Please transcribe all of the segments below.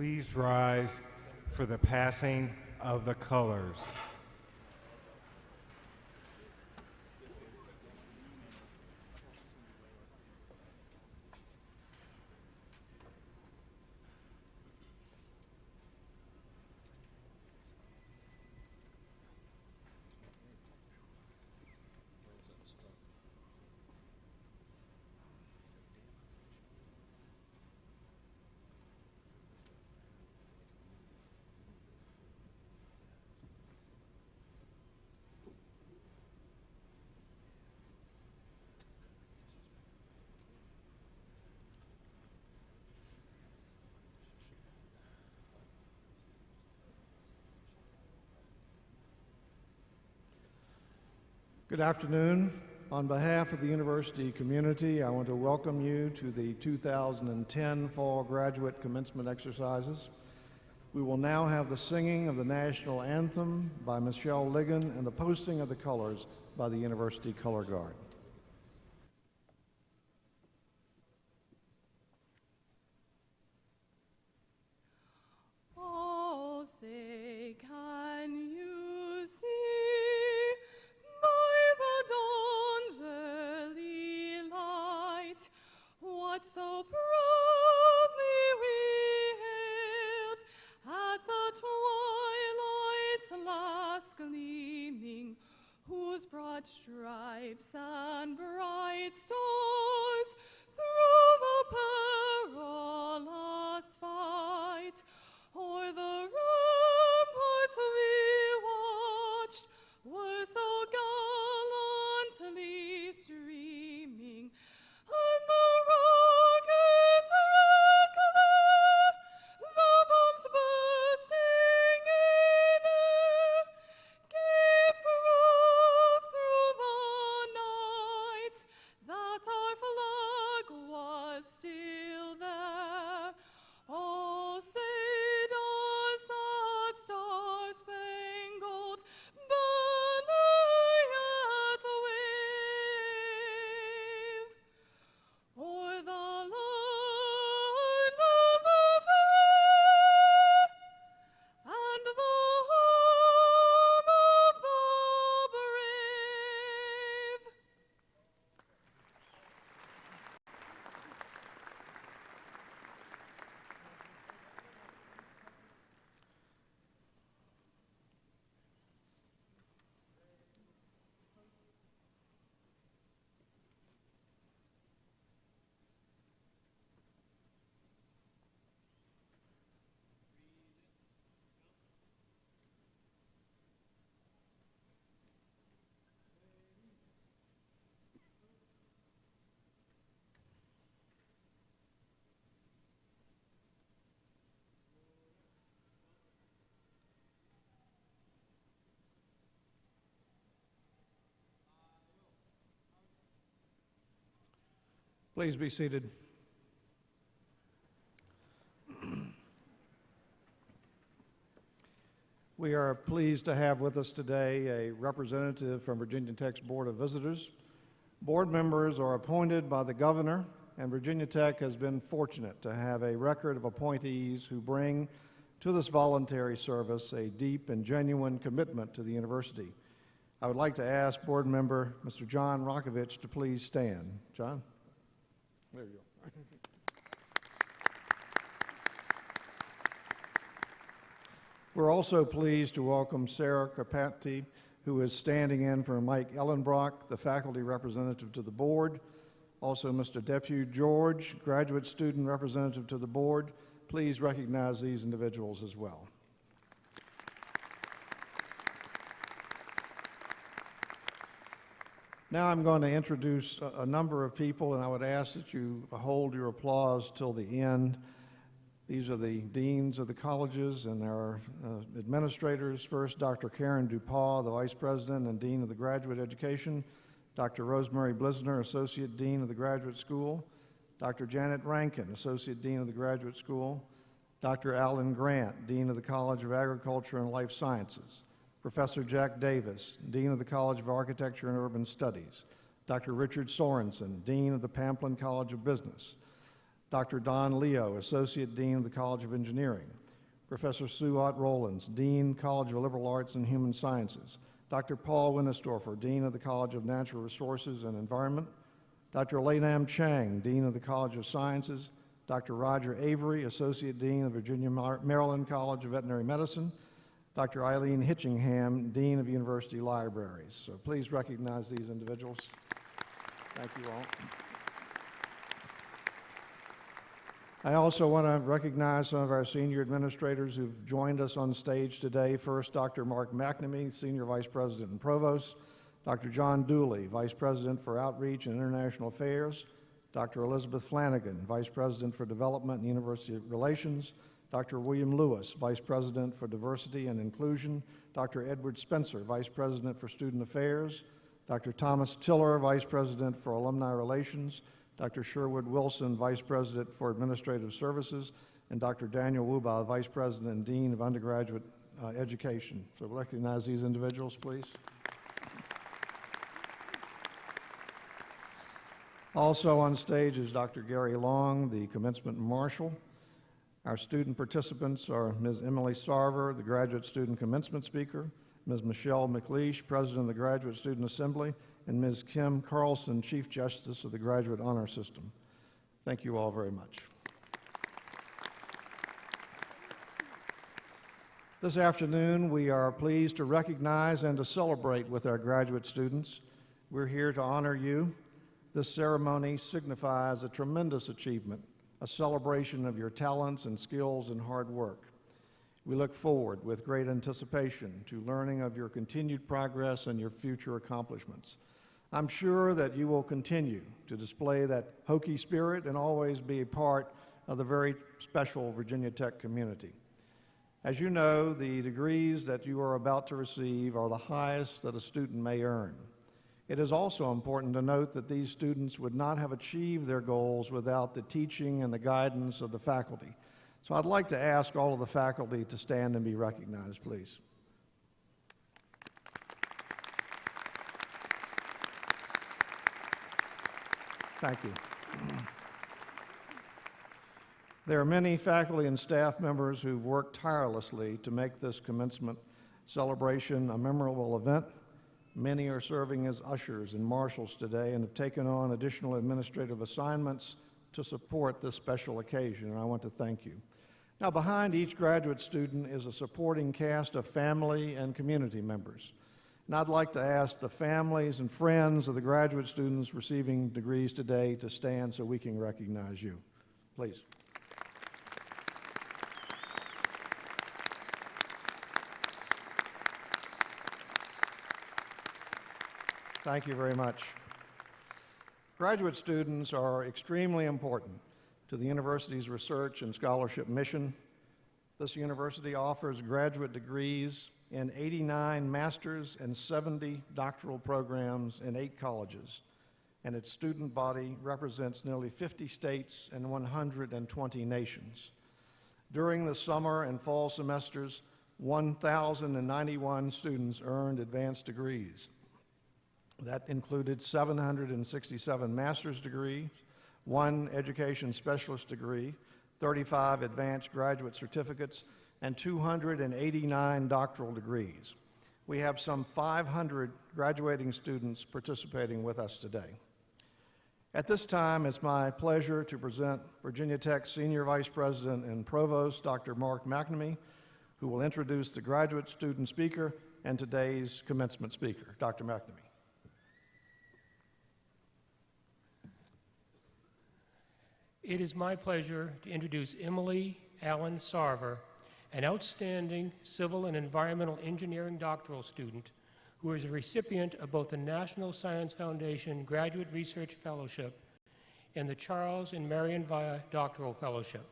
please rise for the passing of the colors. Good afternoon. On behalf of the university community, I want to welcome you to the 2010 Fall Graduate Commencement Exercises. We will now have the singing of the national anthem by Michelle Ligon and the posting of the colors by the University Color Guard. Oh, say, can you see by the dawn's early light what so proudly we hailed at the twilight's last gleaming, whose broad stripes and bright stars through the perilous fight o'er the ramparts we watched were so gallantly streaming, and the rockets' red glare, the bombs bursting in air, gave proof through the night that our flag was still there. Oh, say does that star-spangled banner yet wave o'er the land of the free and the home of the brave? Please be seated. We are pleased to have with us today a representative from Virginia Tech's Board of Visitors. Board members are appointed by the governor, and Virginia Tech has been fortunate to have a record of appointees who bring to this voluntary service a deep and genuine commitment to the university. I would like to ask board member Mr. John Rokovich to please stand. John? There you go. We're also pleased to welcome Sarah Carpati, who is standing in for Mike Ellenbrock, the faculty representative to the board. Also, Mr. Deputy George, graduate student representative to the board. Please recognize these individuals as well. Now I'm going to introduce a number of people, and I would ask that you hold your applause till the end. These are the deans of the colleges and our administrators. First, Dr. Karen DuPaw, the Vice President and Dean of the Graduate Education. Dr. Rosemary Blisner, Associate Dean of the Graduate School. Dr. Janet Rankin, Associate Dean of the Graduate School. Dr. Alan Grant, Dean of the College of Agriculture and Life Sciences. Professor Jack Davis, Dean of the College of Architecture and Urban Studies. Dr. Richard Sorensen, Dean of the Pamplin College of Business. Dr. Don Leo, Associate Dean of the College of Engineering. Professor Sue Ott Rollins, Dean, College of Liberal Arts and Human Sciences. Dr. Paul Winnesdorfer, Dean of the College of Natural Resources and Environment. Dr. Lei-Nam Chang, Dean of the College of Sciences. Dr. Roger Avery, Associate Dean of Virginia Maryland College of Veterinary Medicine. Dr. Eileen Hitchingham, Dean of University Libraries. So please recognize these individuals. Thank you all. I also want to recognize some of our senior administrators who've joined us on stage today. First, Dr. Mark McNamee, Senior Vice President and Provost. Dr. John Dooley, Vice President for Outreach and International Affairs. Dr. Elizabeth Flanagan, Vice President for Development and University Relations. Dr. William Lewis, Vice President for Diversity and Inclusion. Dr. Edward Spencer, Vice President for Student Affairs. Dr. Thomas Tiller, Vice President for Alumni Relations. Dr. Sherwood Wilson, Vice President for Administrative Services, and Dr. Daniel Wuba, Vice President and Dean of Undergraduate Education. So recognize these individuals, please. Also on stage is Dr. Gary Long, the Commencement Marshal. Our student participants are Ms. Emily Sarver, the Graduate Student Commencement Speaker, Ms. Michelle McLeish, President of the Graduate Student Assembly, and Ms. Kim Carlson, Chief Justice of the Graduate Honor System. Thank you all very much. This afternoon, we are pleased to recognize and to celebrate with our graduate students. We're here to honor you. This ceremony signifies a tremendous achievement, a celebration of your talents and skills and hard work. We look forward with great anticipation to learning of your continued progress and your future accomplishments. I'm sure that you will continue to display that Hokie spirit and always be a part of the very special Virginia Tech community. As you know, the degrees that you are about to receive are the highest that a student may earn. It is also important to note that these students would not have achieved their goals without the teaching and the guidance of the faculty. So I'd like to ask all of the faculty to stand and be recognized, please. Thank you. There are many faculty and staff members who've worked tirelessly to make this commencement celebration a memorable event. Many are serving as ushers and marshals today and have taken on additional administrative assignments to support this special occasion, and I want to thank you. Now, behind each graduate student is a supporting cast of family and community members. And I'd like to ask the families and friends of the graduate students receiving degrees today to stand so we can recognize you. Please. Thank you very much. Graduate students are extremely important to the university's research and scholarship mission. This university offers graduate degrees in 89 master's and 70 doctoral programs in 8 colleges, and its student body represents nearly 50 states and 120 nations. During the summer and fall semesters, 1,091 students earned advanced degrees. That included 767 master's degrees, 1 education specialist degree, 35 advanced graduate certificates, and 289 doctoral degrees. We have some 500 graduating students participating with us today. At this time, it's my pleasure to present Virginia Tech Senior Vice President and Provost, Dr. Mark McNamee, who will introduce the graduate student speaker and today's commencement speaker. Dr. McNamee. It is my pleasure to introduce Emily Allen Sarver, an outstanding civil and environmental engineering doctoral student who is a recipient of both the National Science Foundation Graduate Research Fellowship and the Charles and Marion Via Doctoral Fellowship.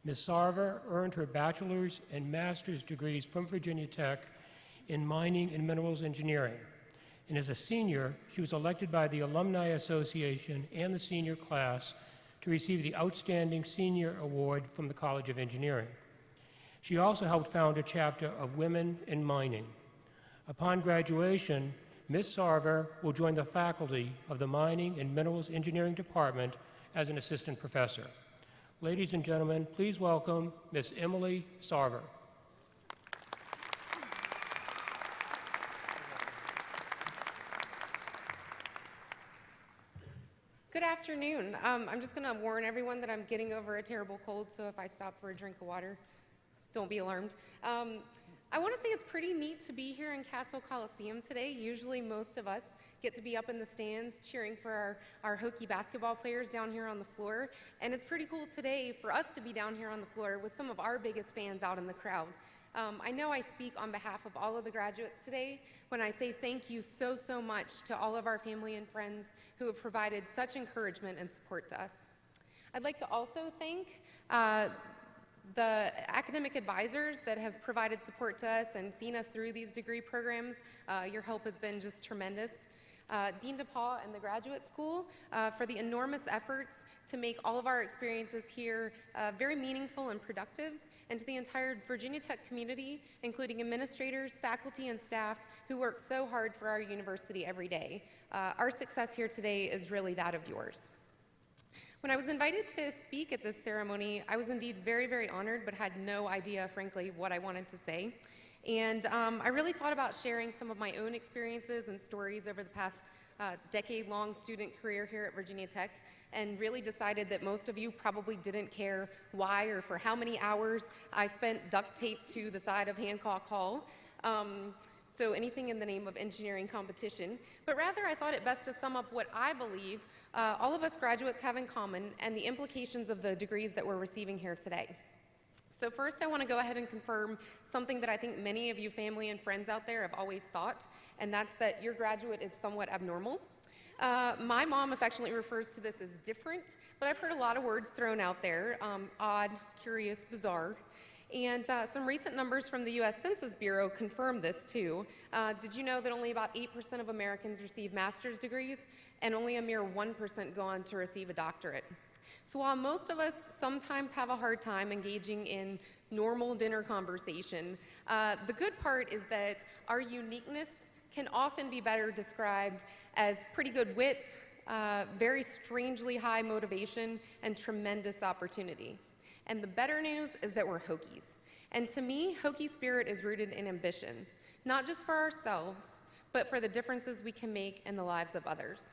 Ms. Sarver earned her bachelor's and master's degrees from Virginia Tech in mining and minerals engineering. And as a senior, she was elected by the Alumni Association and the senior class to receive the Outstanding Senior Award from the College of Engineering. She also helped found a chapter of Women in Mining. Upon graduation, Ms. Sarver will join the faculty of the Mining and Minerals Engineering Department as an assistant professor. Ladies and gentlemen, please welcome Miss Emily Sarver. Good afternoon. I'm just going to warn everyone that I'm getting over a terrible cold, so if I stop for a drink of water, don't be alarmed. I want to say it's pretty neat to be here in Castle Coliseum today. Usually most of us get to be up in the stands cheering for our Hokie basketball players down here on the floor, and it's pretty cool today for us to be down here on the floor with some of our biggest fans out in the crowd. I know I speak on behalf of all of the graduates today when I say thank you so, so much to all of our family and friends who have provided such encouragement and support to us. I'd like to also thank the academic advisors that have provided support to us and seen us through these degree programs. Your help has been just tremendous. Dean DePaul and the Graduate School for the enormous efforts to make all of our experiences here very meaningful and productive, and to the entire Virginia Tech community, including administrators, faculty, and staff who work so hard for our university every day. Our success here today is really that of yours. When I was invited to speak at this ceremony, I was indeed very, very honored, but had no idea, frankly, what I wanted to say. And I really thought about sharing some of my own experiences and stories over the past decade-long student career here at Virginia Tech, and really decided that most of you probably didn't care why or for how many hours I spent duct taped to the side of Hancock Hall. So anything in the name of engineering competition. But rather, I thought it best to sum up what I believe all of us graduates have in common and the implications of the degrees that we're receiving here today. So first, I want to go ahead and confirm something that I think many of you family and friends out there have always thought, and that's that your graduate is somewhat abnormal. My mom affectionately refers to this as different, but I've heard a lot of words thrown out there, odd, curious, bizarre. And some recent numbers from the U.S. Census Bureau confirm this too. Did you know that only about 8% of Americans receive master's degrees, and only a mere 1% go on to receive a doctorate? So while most of us sometimes have a hard time engaging in normal dinner conversation, the good part is that our uniqueness can often be better described as pretty good wit, very strangely high motivation, and tremendous opportunity. And the better news is that we're Hokies. And to me, Hokie spirit is rooted in ambition, not just for ourselves, but for the differences we can make in the lives of others.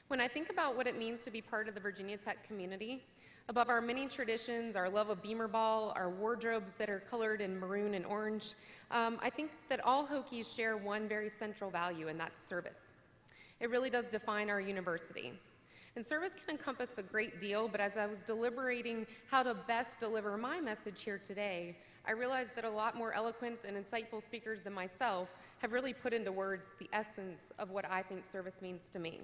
When I think about what it means to be part of the Virginia Tech community, above our many traditions, our love of Beamer ball, our wardrobes that are colored in maroon and orange, I think that all Hokies share one very central value, and that's service. It really does define our university. And service can encompass a great deal, but as I was deliberating how to best deliver my message here today, I realized that a lot more eloquent and insightful speakers than myself have really put into words the essence of what I think service means to me.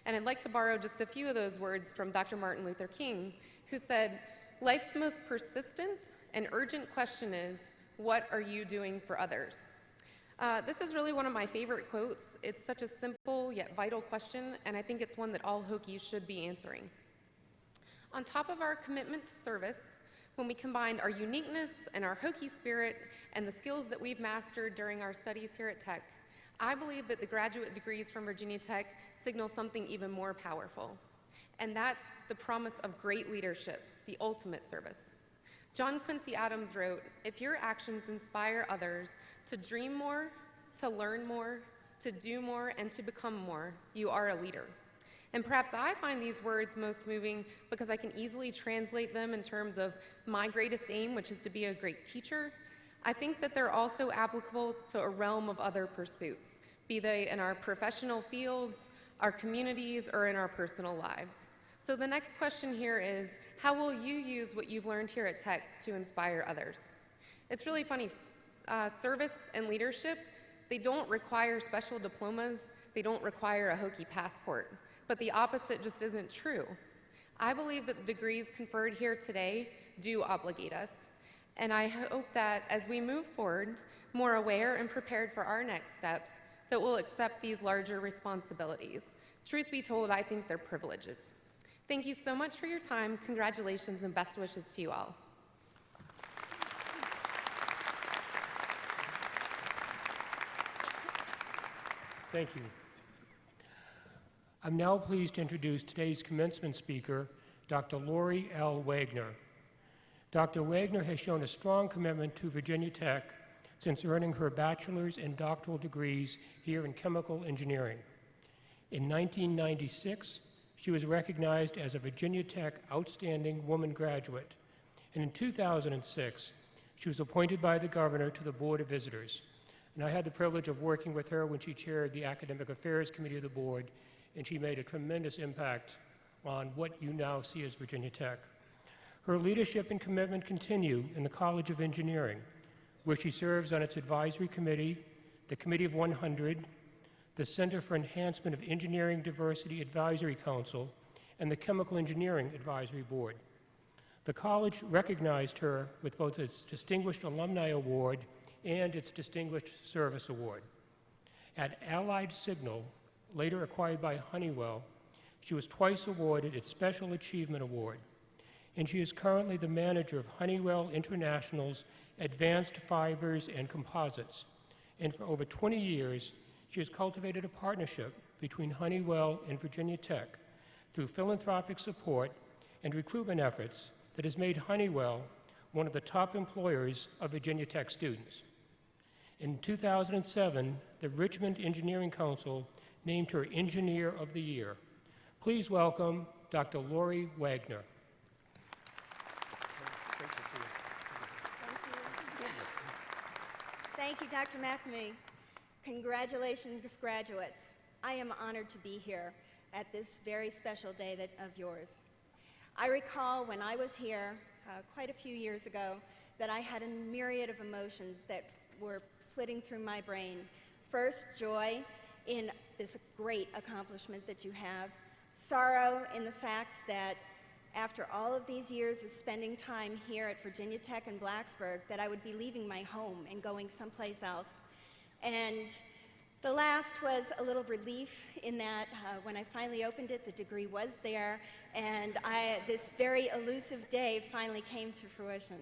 And I'd like to borrow just a few of those words from Dr. Martin Luther King, who said, "Life's most persistent and urgent question is, what are you doing for others?" This is really one of my favorite quotes. It's such a simple yet vital question, and I think it's one that all Hokies should be answering. On top of our commitment to service, when we combine our uniqueness and our Hokie spirit and the skills that we've mastered during our studies here at Tech, I believe that the graduate degrees from Virginia Tech signal something even more powerful, and that's the promise of great leadership, the ultimate service. John Quincy Adams wrote, "If your actions inspire others to dream more, to learn more, to do more, and to become more, you are a leader." And perhaps I find these words most moving because I can easily translate them in terms of my greatest aim, which is to be a great teacher. I think that they're also applicable to a realm of other pursuits, be they in our professional fields, our communities, or in our personal lives. So the next question here is, how will you use what you've learned here at Tech to inspire others? It's really funny. Service and leadership, they don't require special diplomas. They don't require a Hokie passport. But the opposite just isn't true. I believe that the degrees conferred here today do obligate us. And I hope that as we move forward, more aware and prepared for our next steps, that we'll accept these larger responsibilities. Truth be told, I think they're privileges. Thank you so much for your time. Congratulations and best wishes to you all. Thank you. I'm now pleased to introduce today's commencement speaker, Dr. Lori L. Wagner. Dr. Wagner has shown a strong commitment to Virginia Tech since earning her bachelor's and doctoral degrees here in chemical engineering. In 1996, she was recognized as a Virginia Tech Outstanding Woman Graduate, and in 2006, she was appointed by the governor to the Board of Visitors. And I had the privilege of working with her when she chaired the Academic Affairs Committee of the board, and she made a tremendous impact on what you now see as Virginia Tech. Her leadership and commitment continue in the College of Engineering, where she serves on its advisory committee, the Committee of 100, the Center for Enhancement of Engineering Diversity Advisory Council, and the Chemical Engineering Advisory Board. The college recognized her with both its Distinguished Alumni Award and its Distinguished Service Award. At Allied Signal, later acquired by Honeywell, she was twice awarded its Special Achievement Award, and she is currently the manager of Honeywell International's Advanced Fibers and Composites. And for over 20 years, she has cultivated a partnership between Honeywell and Virginia Tech through philanthropic support and recruitment efforts that has made Honeywell one of the top employers of Virginia Tech students. In 2007, the Richmond Engineering Council named her Engineer of the Year. Please welcome Dr. Lori Wagner. Thank you, Dr. McNamee. Congratulations, graduates. I am honored to be here at this very special day of yours. I recall when I was here quite a few years ago that I had a myriad of emotions that were flitting through my brain. First, joy in this great accomplishment that you have. Sorrow in the fact that after all of these years of spending time here at Virginia Tech in Blacksburg, that I would be leaving my home and going someplace else. And the last was a little relief in that when I finally opened it, the degree was there, and this very elusive day finally came to fruition.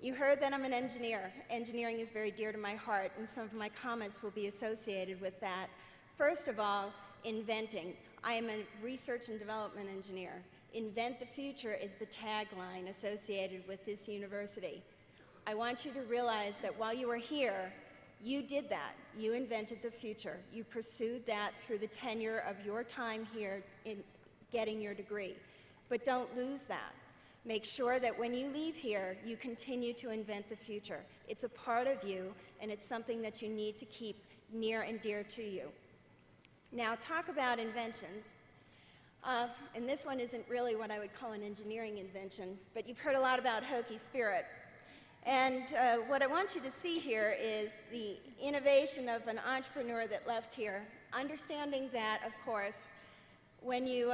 You heard that I'm an engineer. Engineering is very dear to my heart, and some of my comments will be associated with that. First of all, inventing. I am a research and development engineer. Invent the future is the tagline associated with this university. I want you to realize that while you are here, you did that. You invented the future. You pursued that through the tenure of your time here in getting your degree. But don't lose that. Make sure that when you leave here, you continue to invent the future. It's a part of you, and it's something that you need to keep near and dear to you. Now, talk about inventions. And this one isn't really what I would call an engineering invention, but you've heard a lot about Hokie spirit. And what I want you to see here is the innovation of an entrepreneur that left here, understanding that, of course, when you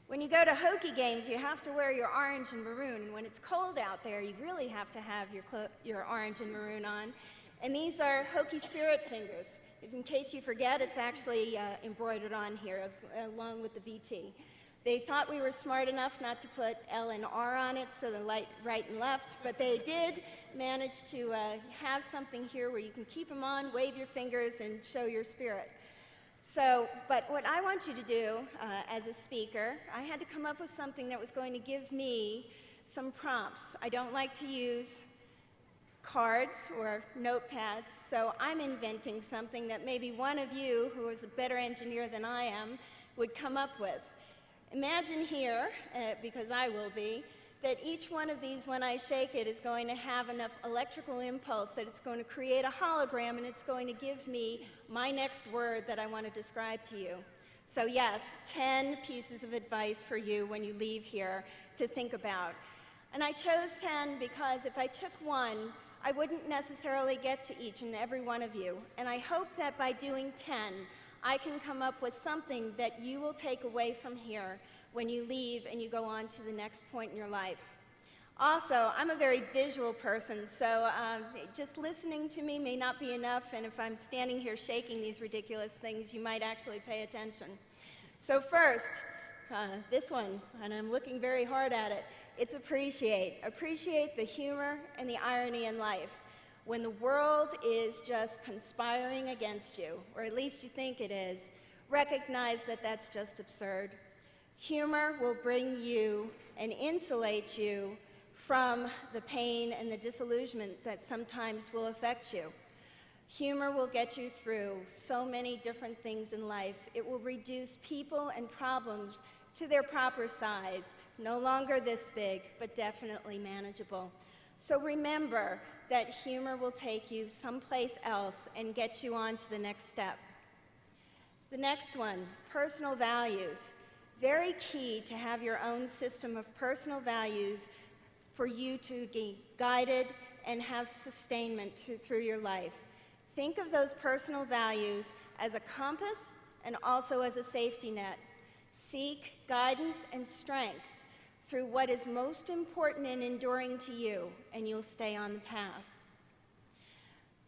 when you go to Hokie games, you have to wear your orange and maroon, and when it's cold out there, you really have to have your orange and maroon on. And these are Hokie spirit fingers. In case you forget, it's actually embroidered on here along with the VT. They thought we were smart enough not to put L and R on it, so the right and left, but they did manage to have something here where you can keep them on, wave your fingers, and show your spirit. So, but what I want you to do as a speaker, I had to come up with something that was going to give me some prompts. I don't like to use cards or notepads, so I'm inventing something that maybe one of you, who is a better engineer than I am, would come up with. Imagine here, because I will be, that each one of these, when I shake it, is going to have enough electrical impulse that it's going to create a hologram, and it's going to give me my next word that I want to describe to you. So yes, 10 pieces of advice for you when you leave here to think about. And I chose 10 because if I took one, I wouldn't necessarily get to each and every one of you. And I hope that by doing 10, I can come up with something that you will take away from here when you leave and you go on to the next point in your life. Also, I'm a very visual person, so just listening to me may not be enough, and if I'm standing here shaking these ridiculous things, you might actually pay attention. So first, this one, and I'm looking very hard at it, it's appreciate. Appreciate the humor and the irony in life. When the world is just conspiring against you, or at least you think it is, recognize that that's just absurd. Humor will bring you and insulate you from the pain and the disillusionment that sometimes will affect you. Humor will get you through so many different things in life. It will reduce people and problems to their proper size, no longer this big, but definitely manageable. So remember that humor will take you someplace else and get you on to the next step. The next one, personal values. Very key to have your own system of personal values for you to be guided and have sustainment through your life. Think of those personal values as a compass and also as a safety net. Seek guidance and strength through what is most important and enduring to you, and you'll stay on the path.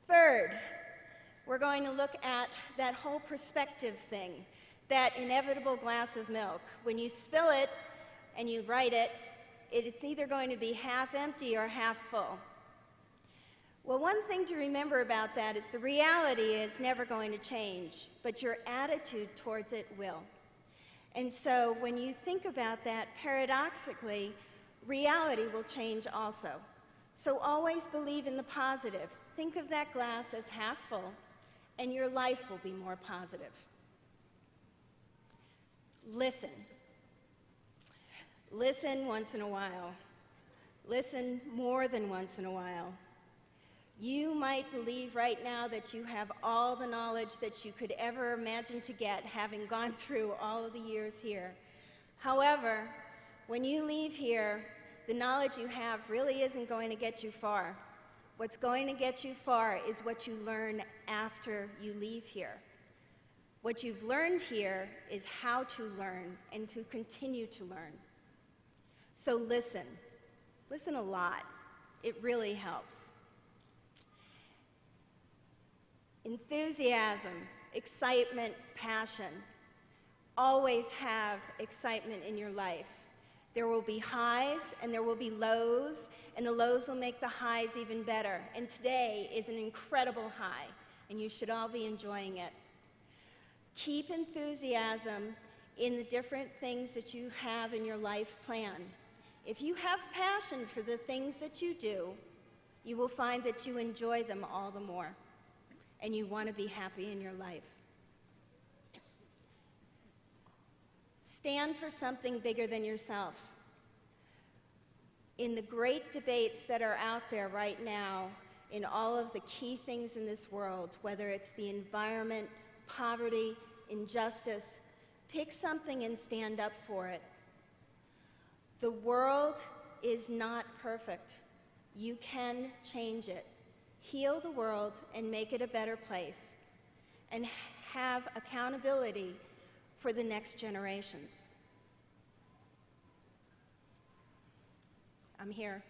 Third, we're going to look at that whole perspective thing, that inevitable glass of milk. When you spill it and you write it, it is either going to be half empty or half full. Well, one thing to remember about that is the reality is never going to change, but your attitude towards it will. And so when you think about that, paradoxically, reality will change also. So always believe in the positive. Think of that glass as half full, and your life will be more positive. Listen. Listen once in a while. Listen more than once in a while. You might believe right now that you have all the knowledge that you could ever imagine to get, having gone through all of the years here. However, when you leave here, the knowledge you have really isn't going to get you far. What's going to get you far is what you learn after you leave here. What you've learned here is how to learn and to continue to learn. So listen. Listen a lot. It really helps. Enthusiasm, excitement, passion. Always have excitement in your life. There will be highs and there will be lows, and the lows will make the highs even better. And today is an incredible high, and you should all be enjoying it. Keep enthusiasm in the different things that you have in your life plan. If you have passion for the things that you do, you will find that you enjoy them all the more, and you want to be happy in your life. Stand for something bigger than yourself. In the great debates that are out there right now, in all of the key things in this world, whether it's the environment, poverty, injustice, pick something and stand up for it. The world is not perfect. You can change it. Heal the world and make it a better place, and have accountability for the next generations. I'm here.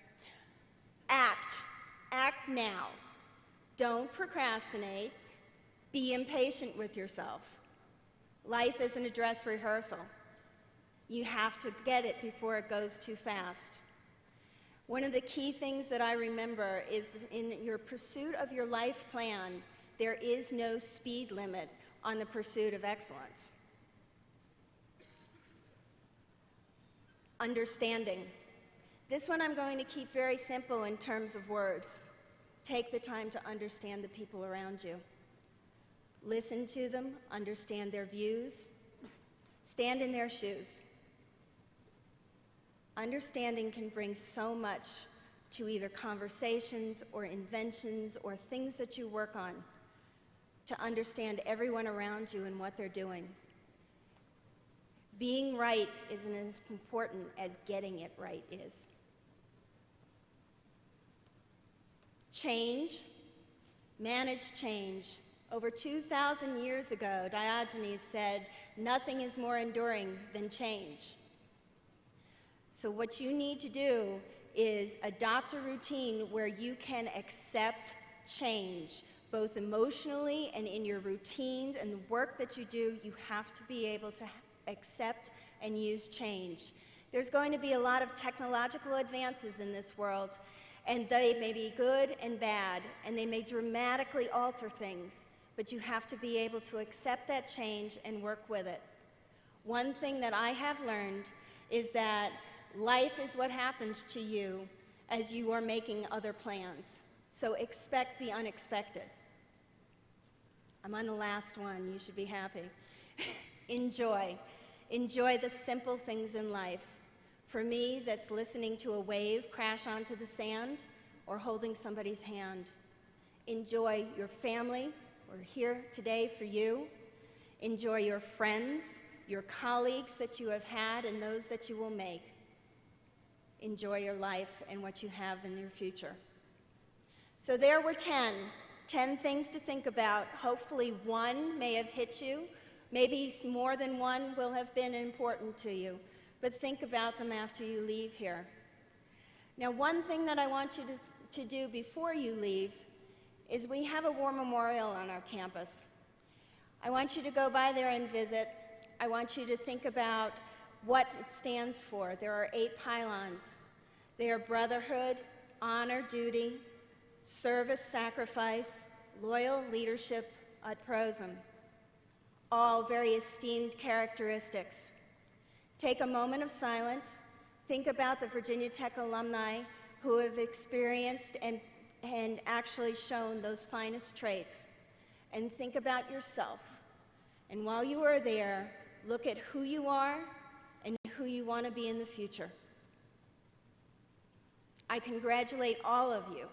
Act. Act now. Don't procrastinate. Be impatient with yourself. Life isn't a dress rehearsal. You have to get it before it goes too fast. One of the key things that I remember is in your pursuit of your life plan, there is no speed limit on the pursuit of excellence. Understanding. This one I'm going to keep very simple in terms of words. Take the time to understand the people around you. Listen to them, understand their views, stand in their shoes. Understanding can bring so much to either conversations or inventions or things that you work on, to understand everyone around you and what they're doing. Being right isn't as important as getting it right is. Change, manage change. Over 2,000 years ago, Diogenes said, "Nothing is more enduring than change." So what you need to do is adopt a routine where you can accept change, both emotionally and in your routines and the work that you do. You have to be able to accept and use change. There's going to be a lot of technological advances in this world, and they may be good and bad, and they may dramatically alter things, but you have to be able to accept that change and work with it. One thing that I have learned is that life is what happens to you as you are making other plans. So expect the unexpected. I'm on the last one. You should be happy. Enjoy. Enjoy the simple things in life. For me, that's listening to a wave crash onto the sand or holding somebody's hand. Enjoy your family. We're here today for you. Enjoy your friends, your colleagues that you have had, and those that you will make. Enjoy your life and what you have in your future. So there were 10 things to think about. Hopefully one may have hit you. Maybe more than one will have been important to you. But think about them after you leave here. Now, one thing that I want you to do before you leave is we have a war memorial on our campus. I want you to go by there and visit. I want you to think about what it stands for. There are 8 pylons. They are brotherhood, honor, duty, service, sacrifice, loyal leadership, ad prosum. All very esteemed characteristics. Take a moment of silence. Think about the Virginia Tech alumni who have experienced and actually shown those finest traits. And think about yourself. And while you are there, look at who you are and who you want to be in the future. I congratulate all of you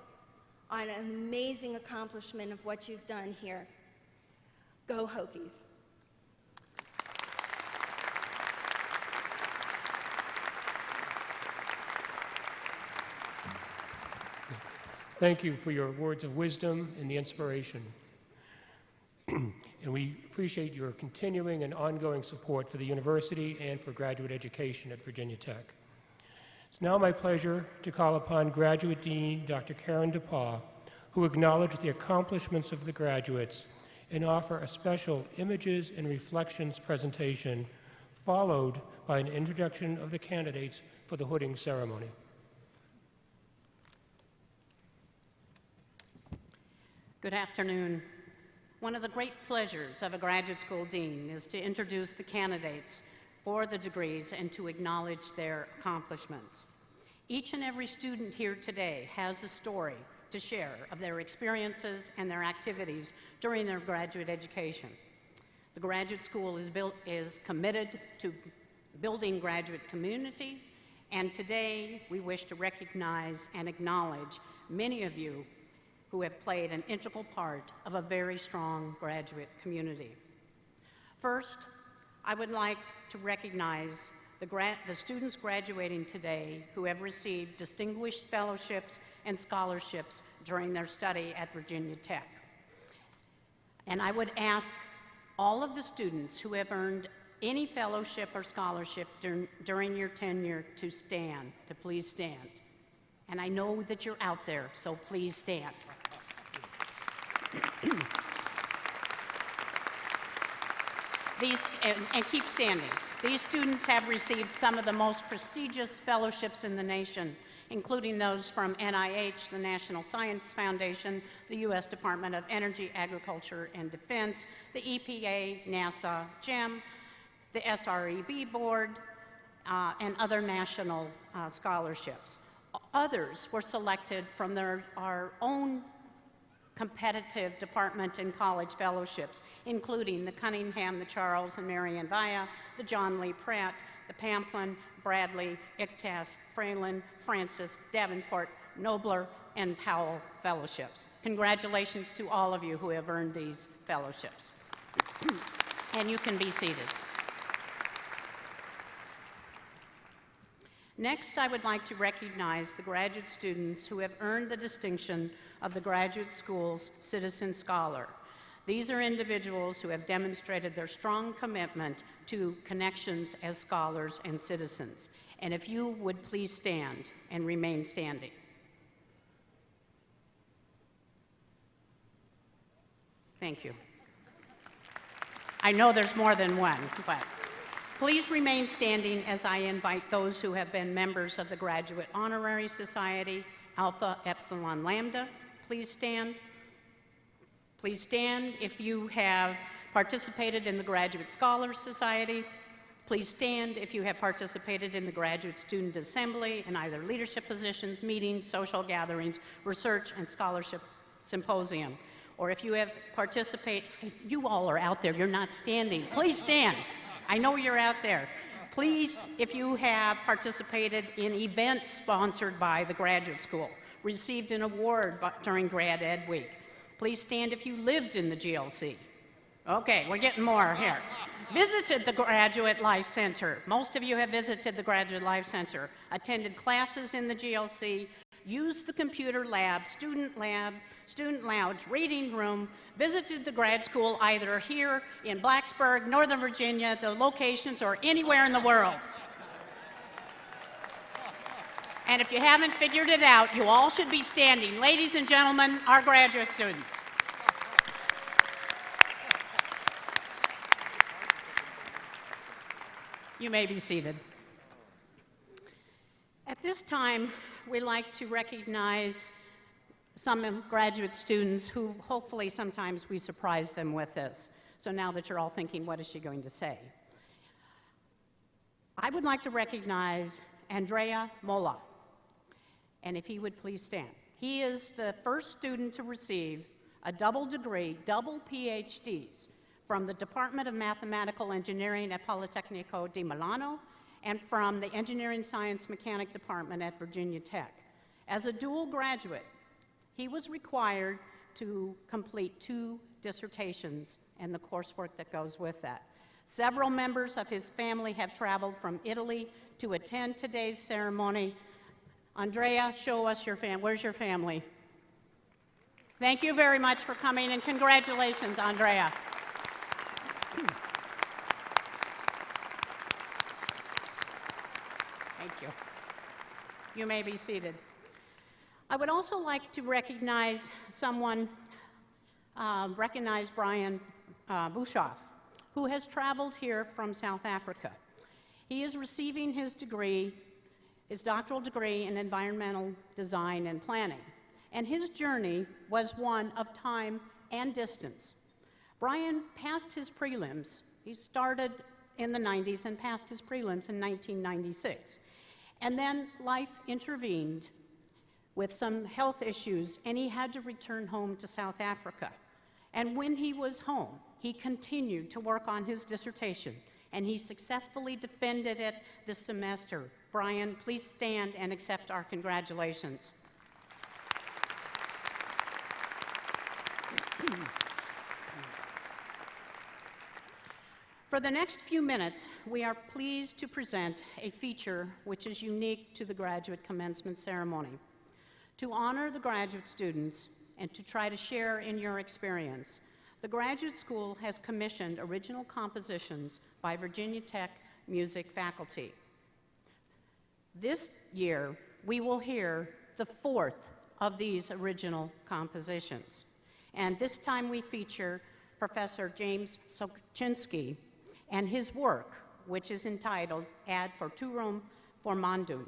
on an amazing accomplishment of what you've done here. Go Hokies. Thank you for your words of wisdom and the inspiration. And we appreciate your continuing and ongoing support for the university and for graduate education at Virginia Tech. It's now my pleasure to call upon Graduate Dean Dr. Karen DePaul, who acknowledge the accomplishments of the graduates and offer a special Images and Reflections presentation, followed by an introduction of the candidates for the hooding ceremony. Good afternoon. One of the great pleasures of a graduate school dean is to introduce the candidates for the degrees and to acknowledge their accomplishments. Each and every student here today has a story to share of their experiences and their activities during their graduate education. The graduate school is committed to building graduate community, and today we wish to recognize and acknowledge many of you who have played an integral part of a very strong graduate community. First, I would like to recognize the students graduating today who have received distinguished fellowships and scholarships during their study at Virginia Tech. And I would ask all of the students who have earned any fellowship or scholarship during your tenure to please stand. And I know that you're out there, so please stand. And keep standing. These students have received some of the most prestigious fellowships in the nation, including those from NIH, the National Science Foundation, the U.S. Department of Energy, Agriculture, and Defense, the EPA, NASA, GEM, the SREB Board, and other national scholarships. Others were selected from our own competitive department and college fellowships, including the Cunningham, the Charles and Marion Via, the John Lee Pratt, the Pamplin, Bradley, ICTAS, Fralin, Francis, Davenport, Nobler, and Powell fellowships. Congratulations to all of you who have earned these fellowships. And you can be seated. Next, I would like to recognize the graduate students who have earned the distinction of the Graduate School's Citizen Scholar. These are individuals who have demonstrated their strong commitment to connections as scholars and citizens. And if you would please stand and remain standing. Thank you. I know there's more than one, but please remain standing as I invite those who have been members of the Graduate Honorary Society, Alpha Epsilon Lambda. Please stand. Please stand if you have participated in the Graduate Scholars Society. Please stand if you have participated in the Graduate Student Assembly in either leadership positions, meetings, social gatherings, research, and scholarship symposium. Or if you have participated, you all are out there, you're not standing. Please stand. I know you're out there. Please, if you have participated in events sponsored by the graduate school, received an award during Grad Ed Week. Please stand if you lived in the GLC. Okay, we're getting more here. Visited the Graduate Life Center. Most of you have visited the Graduate Life Center, attended classes in the GLC, used the computer lab, student lounge, reading room, visited the grad school either here in Blacksburg, Northern Virginia, the locations, or anywhere in the world. And if you haven't figured it out, you all should be standing. Ladies and gentlemen, our graduate students. You may be seated. At this time, we'd like to recognize some graduate students who hopefully sometimes we surprise them with this. So now that you're all thinking, what is she going to say? I would like to recognize Andrea Mola, and if he would please stand. He is the first student to receive a double degree, double PhDs from the Department of Mathematical Engineering at Politecnico di Milano and from the Engineering Science Mechanic Department at Virginia Tech. As a dual graduate, he was required to complete 2 dissertations and the coursework that goes with that. Several members of his family have traveled from Italy to attend today's ceremony. Andrea, show us your family. Where's your family? Thank you very much for coming, and congratulations, Andrea. Thank you. You may be seated. I would also like to recognize someone, Brian Bushoff, who has traveled here from South Africa. He is receiving his degree, his doctoral degree in environmental design and planning. And his journey was one of time and distance. Brian passed his prelims. He started in the 90s and passed his prelims in 1996. And then life intervened with some health issues, and he had to return home to South Africa. And when he was home, he continued to work on his dissertation, and he successfully defended it this semester. Brian, please stand and accept our congratulations. For the next few minutes, we are pleased to present a feature which is unique to the graduate commencement ceremony. To honor the graduate students and to try to share in your experience, the graduate school has commissioned original compositions by Virginia Tech music faculty. This year, we will hear the 4th of these original compositions. And this time we feature Professor James Sochinsky and his work, which is entitled Ad Futurum Formandum.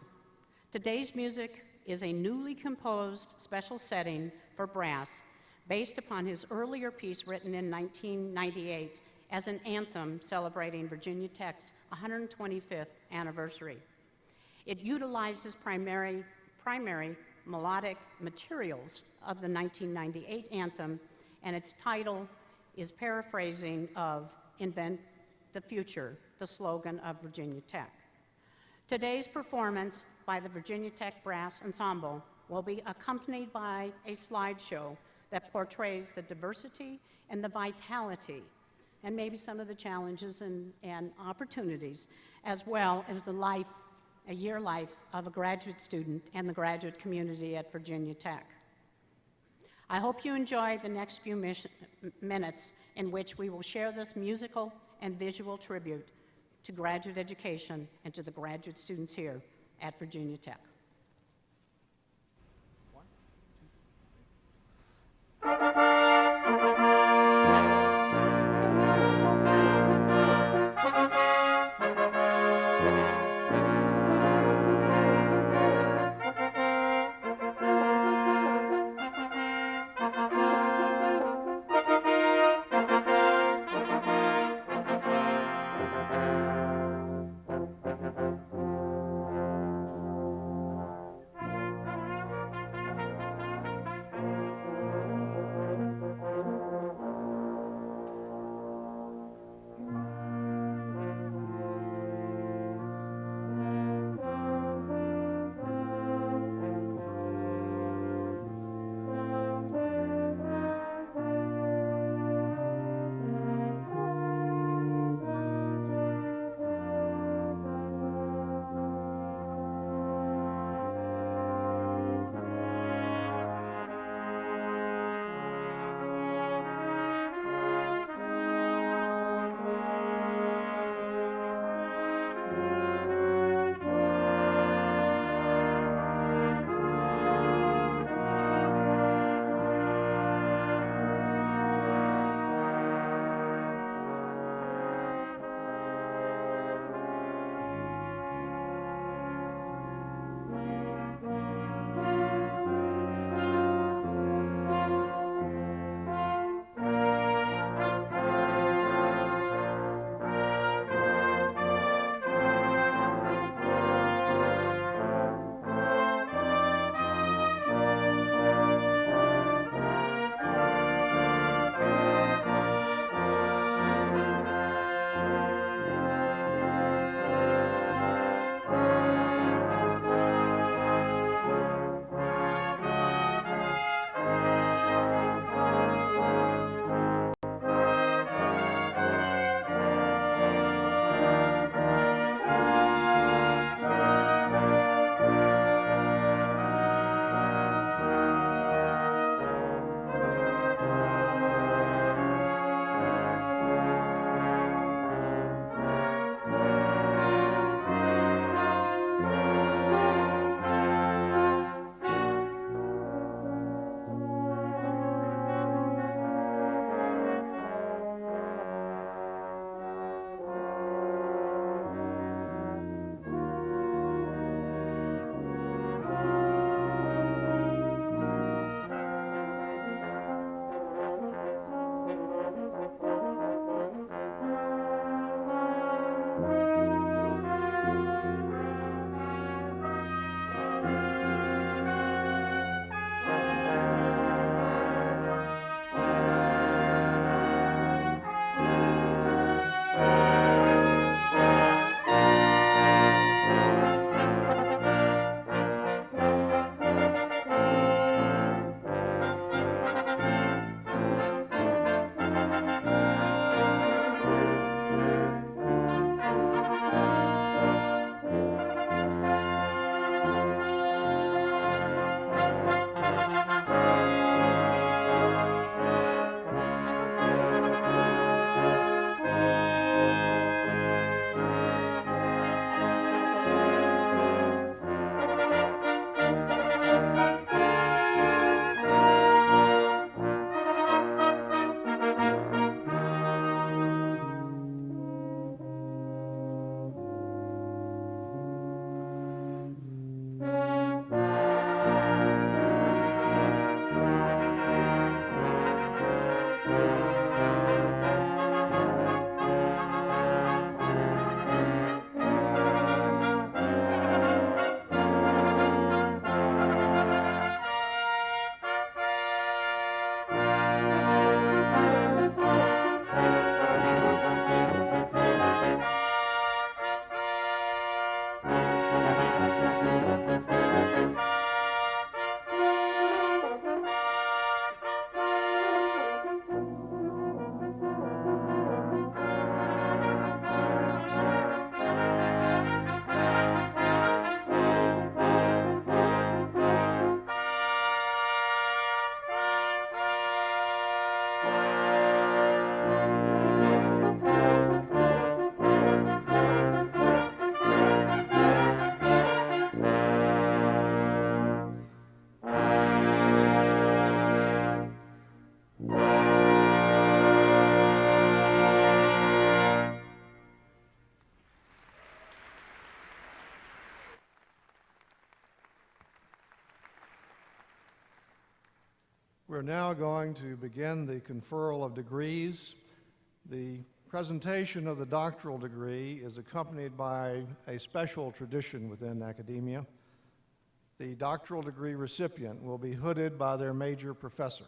Today's music is a newly composed special setting for brass based upon his earlier piece written in 1998 as an anthem celebrating Virginia Tech's 125th anniversary. It utilizes primary melodic materials of the 1998 anthem, and its title is paraphrasing of Invent the Future, the slogan of Virginia Tech. Today's performance by the Virginia Tech Brass Ensemble will be accompanied by a slideshow that portrays the diversity and the vitality, and maybe some of the challenges and opportunities, as well as a year life of a graduate student and the graduate community at Virginia Tech. I hope you enjoy the next few minutes in which we will share this musical and visual tribute to graduate education and to the graduate students here at Virginia Tech. We're now going to begin the conferral of degrees. The presentation of the doctoral degree is accompanied by a special tradition within academia. The doctoral degree recipient will be hooded by their major professor.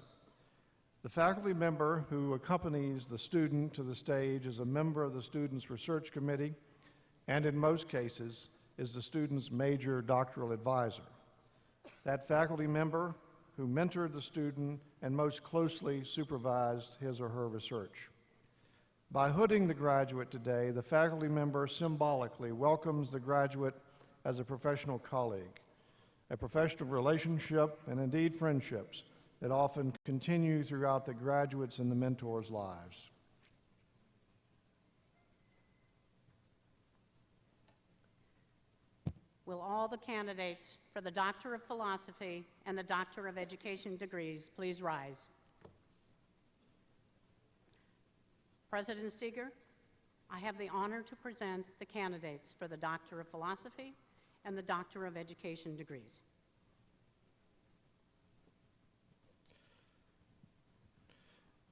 The faculty member who accompanies the student to the stage is a member of the student's research committee, and in most cases is the student's major doctoral advisor. That faculty member who mentored the student and most closely supervised his or her research. By hooding the graduate today, the faculty member symbolically welcomes the graduate as a professional colleague, a professional relationship, and indeed friendships that often continue throughout the graduates' and the mentors' lives. Will all the candidates for the Doctor of Philosophy and the Doctor of Education degrees please rise? President Steger, I have the honor to present the candidates for the Doctor of Philosophy and the Doctor of Education degrees.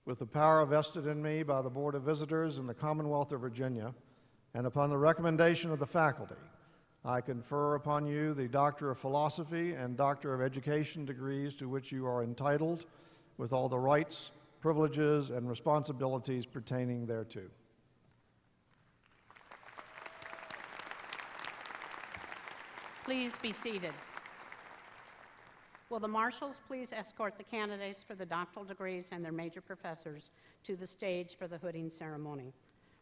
With the power vested in me by the Board of Visitors in the Commonwealth of Virginia, and upon the recommendation of the faculty, I confer upon you the Doctor of Philosophy and Doctor of Education degrees to which you are entitled, with all the rights, privileges, and responsibilities pertaining thereto. Please be seated. Will the marshals please escort the candidates for the doctoral degrees and their major professors to the stage for the hooding ceremony?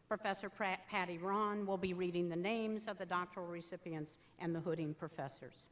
Professor Patty Ron will be reading the names of the doctoral recipients and the hooding professors.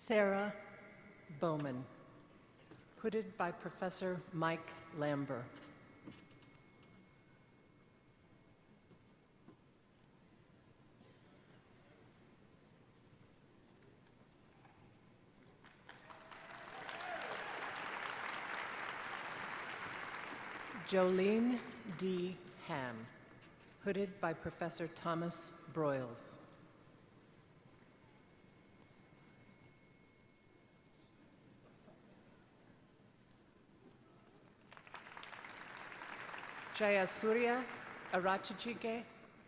Sarah Bowman, hooded by Professor Mike Lamber. Jolene D. Ham, hooded by Professor Thomas Broyles. Jayasuriya Arachijike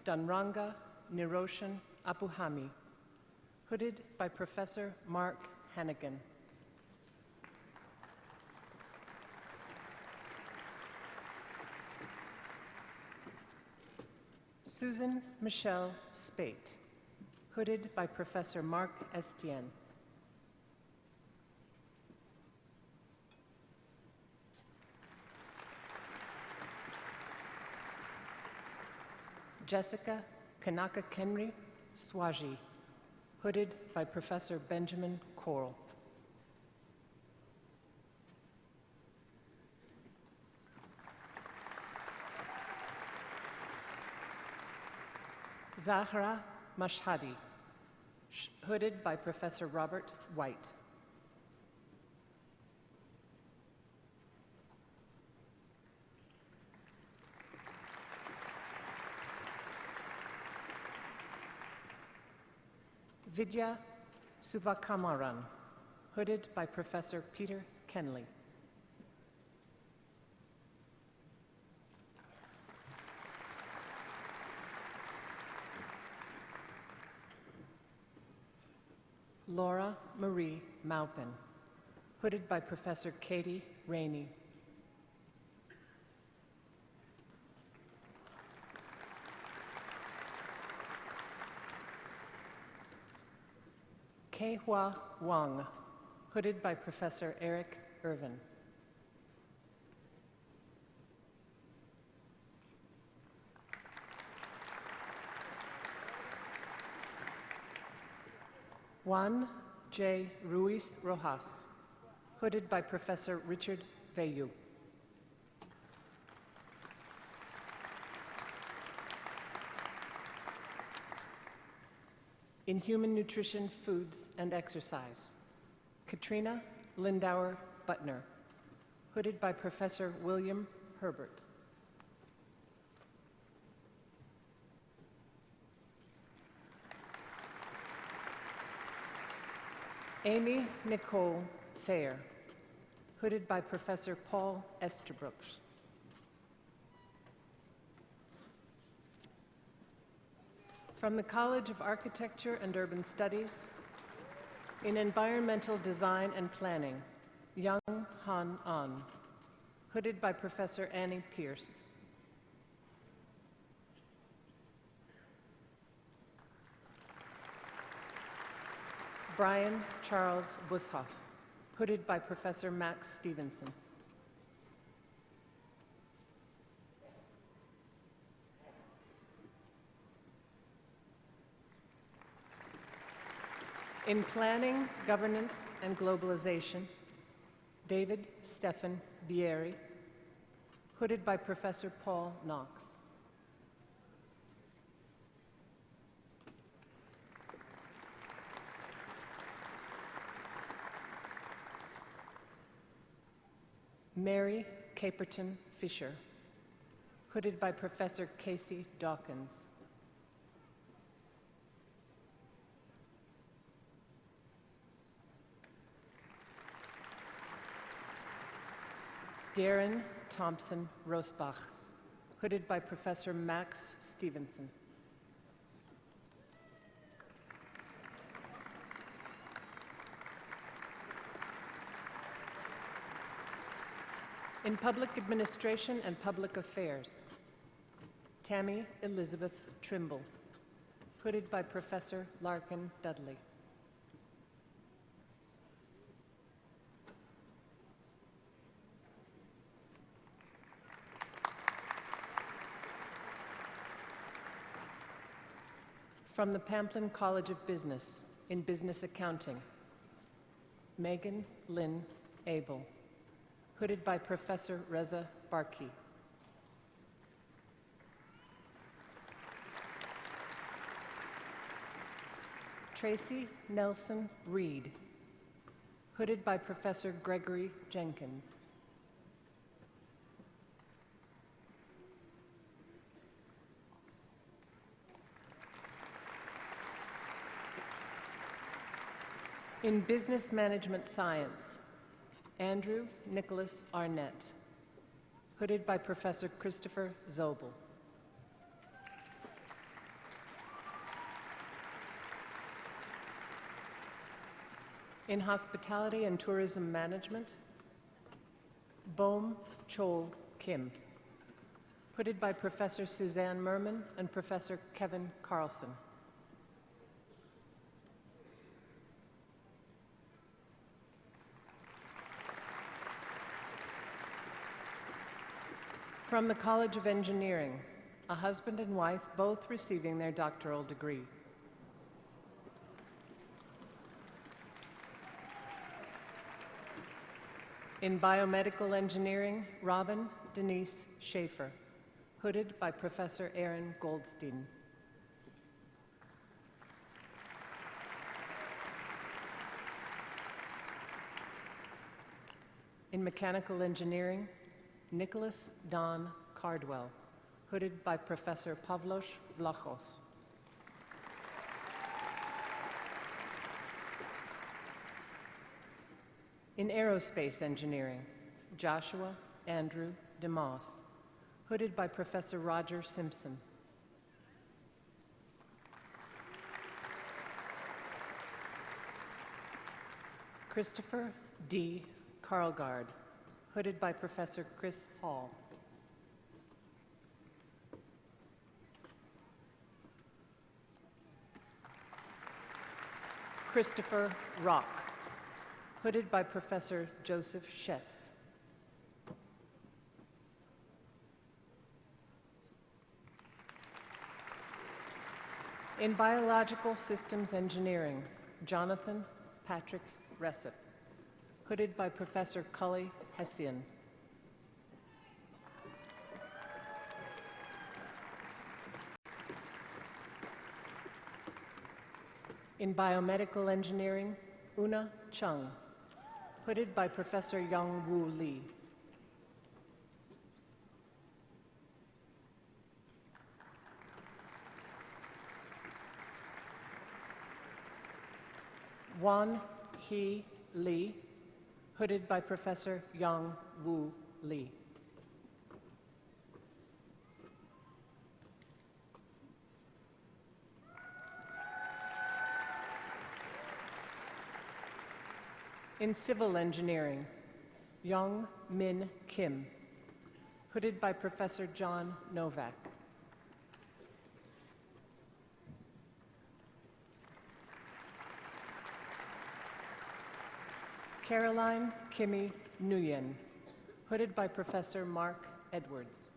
Danranga Niroshan Apuhami, hooded by Professor Mark Hannigan. Susan Michelle Spate, hooded by Professor Mark Estienne. Jessica Kanaka Kenry Swaji, hooded by Professor Benjamin Coral. Zahra Mashhadi, hooded by Professor Robert White. Vidya Suvakamaran, hooded by Professor Peter Kenley. Laura Marie Maupin, hooded by Professor Katie Rainey. Kehua Wang, hooded by Professor Eric Irvin. Juan J. Ruiz Rojas, hooded by Professor Richard Veyu. In Human Nutrition, Foods, and Exercise, Katrina Lindauer Butner, hooded by Professor William Herbert. Amy Nicole Thayer, hooded by Professor Paul Esterbrook. From the College of Architecture and Urban Studies, in Environmental Design and Planning, Young Han An, hooded by Professor Annie Pierce. Brian Charles Bushoff, hooded by Professor Max Stevenson. In Planning, Governance, and Globalization, David Stephan Bieri, hooded by Professor Paul Knox. Mary Caperton Fisher, hooded by Professor Casey Dawkins. Darren Thompson Rosbach, hooded by Professor Max Stevenson. In Public Administration and Public Affairs, Tammy Elizabeth Trimble, hooded by Professor Larkin Dudley. From the Pamplin College of Business in Business Accounting, Megan Lynn Abel, hooded by Professor Reza Barki. Tracy Nelson Reed, hooded by Professor Gregory Jenkins. In Business Management Science, Andrew Nicholas Arnett, hooded by Professor Christopher Zobel. In Hospitality and Tourism Management, Bohm Chol Kim, hooded by Professor Suzanne Merman and Professor Kevin Carlson. From the College of Engineering, a husband and wife both receiving their doctoral degree. In Biomedical Engineering, Robin Denise Schaefer, hooded by Professor Aaron Goldstein. In Mechanical Engineering, Nicholas Don Cardwell, hooded by Professor Pavlos Vlachos. In Aerospace Engineering, Joshua Andrew DeMoss, hooded by Professor Roger Simpson. Christopher D. Karlgaard, hooded by Professor Chris Hall. Christopher Rock, hooded by Professor Joseph Schetz. In Biological Systems Engineering, Jonathan Patrick Ressip, hooded by Professor Cully Hessian. In Biomedical Engineering, Una Chung, hooded by Professor Young-Woo Lee. Wan Hee Lee, hooded by Professor Young-Woo Lee. In Civil Engineering, Young Min Kim, hooded by Professor John Novak. Caroline Kimmy Nguyen, hooded by Professor Mark Edwards.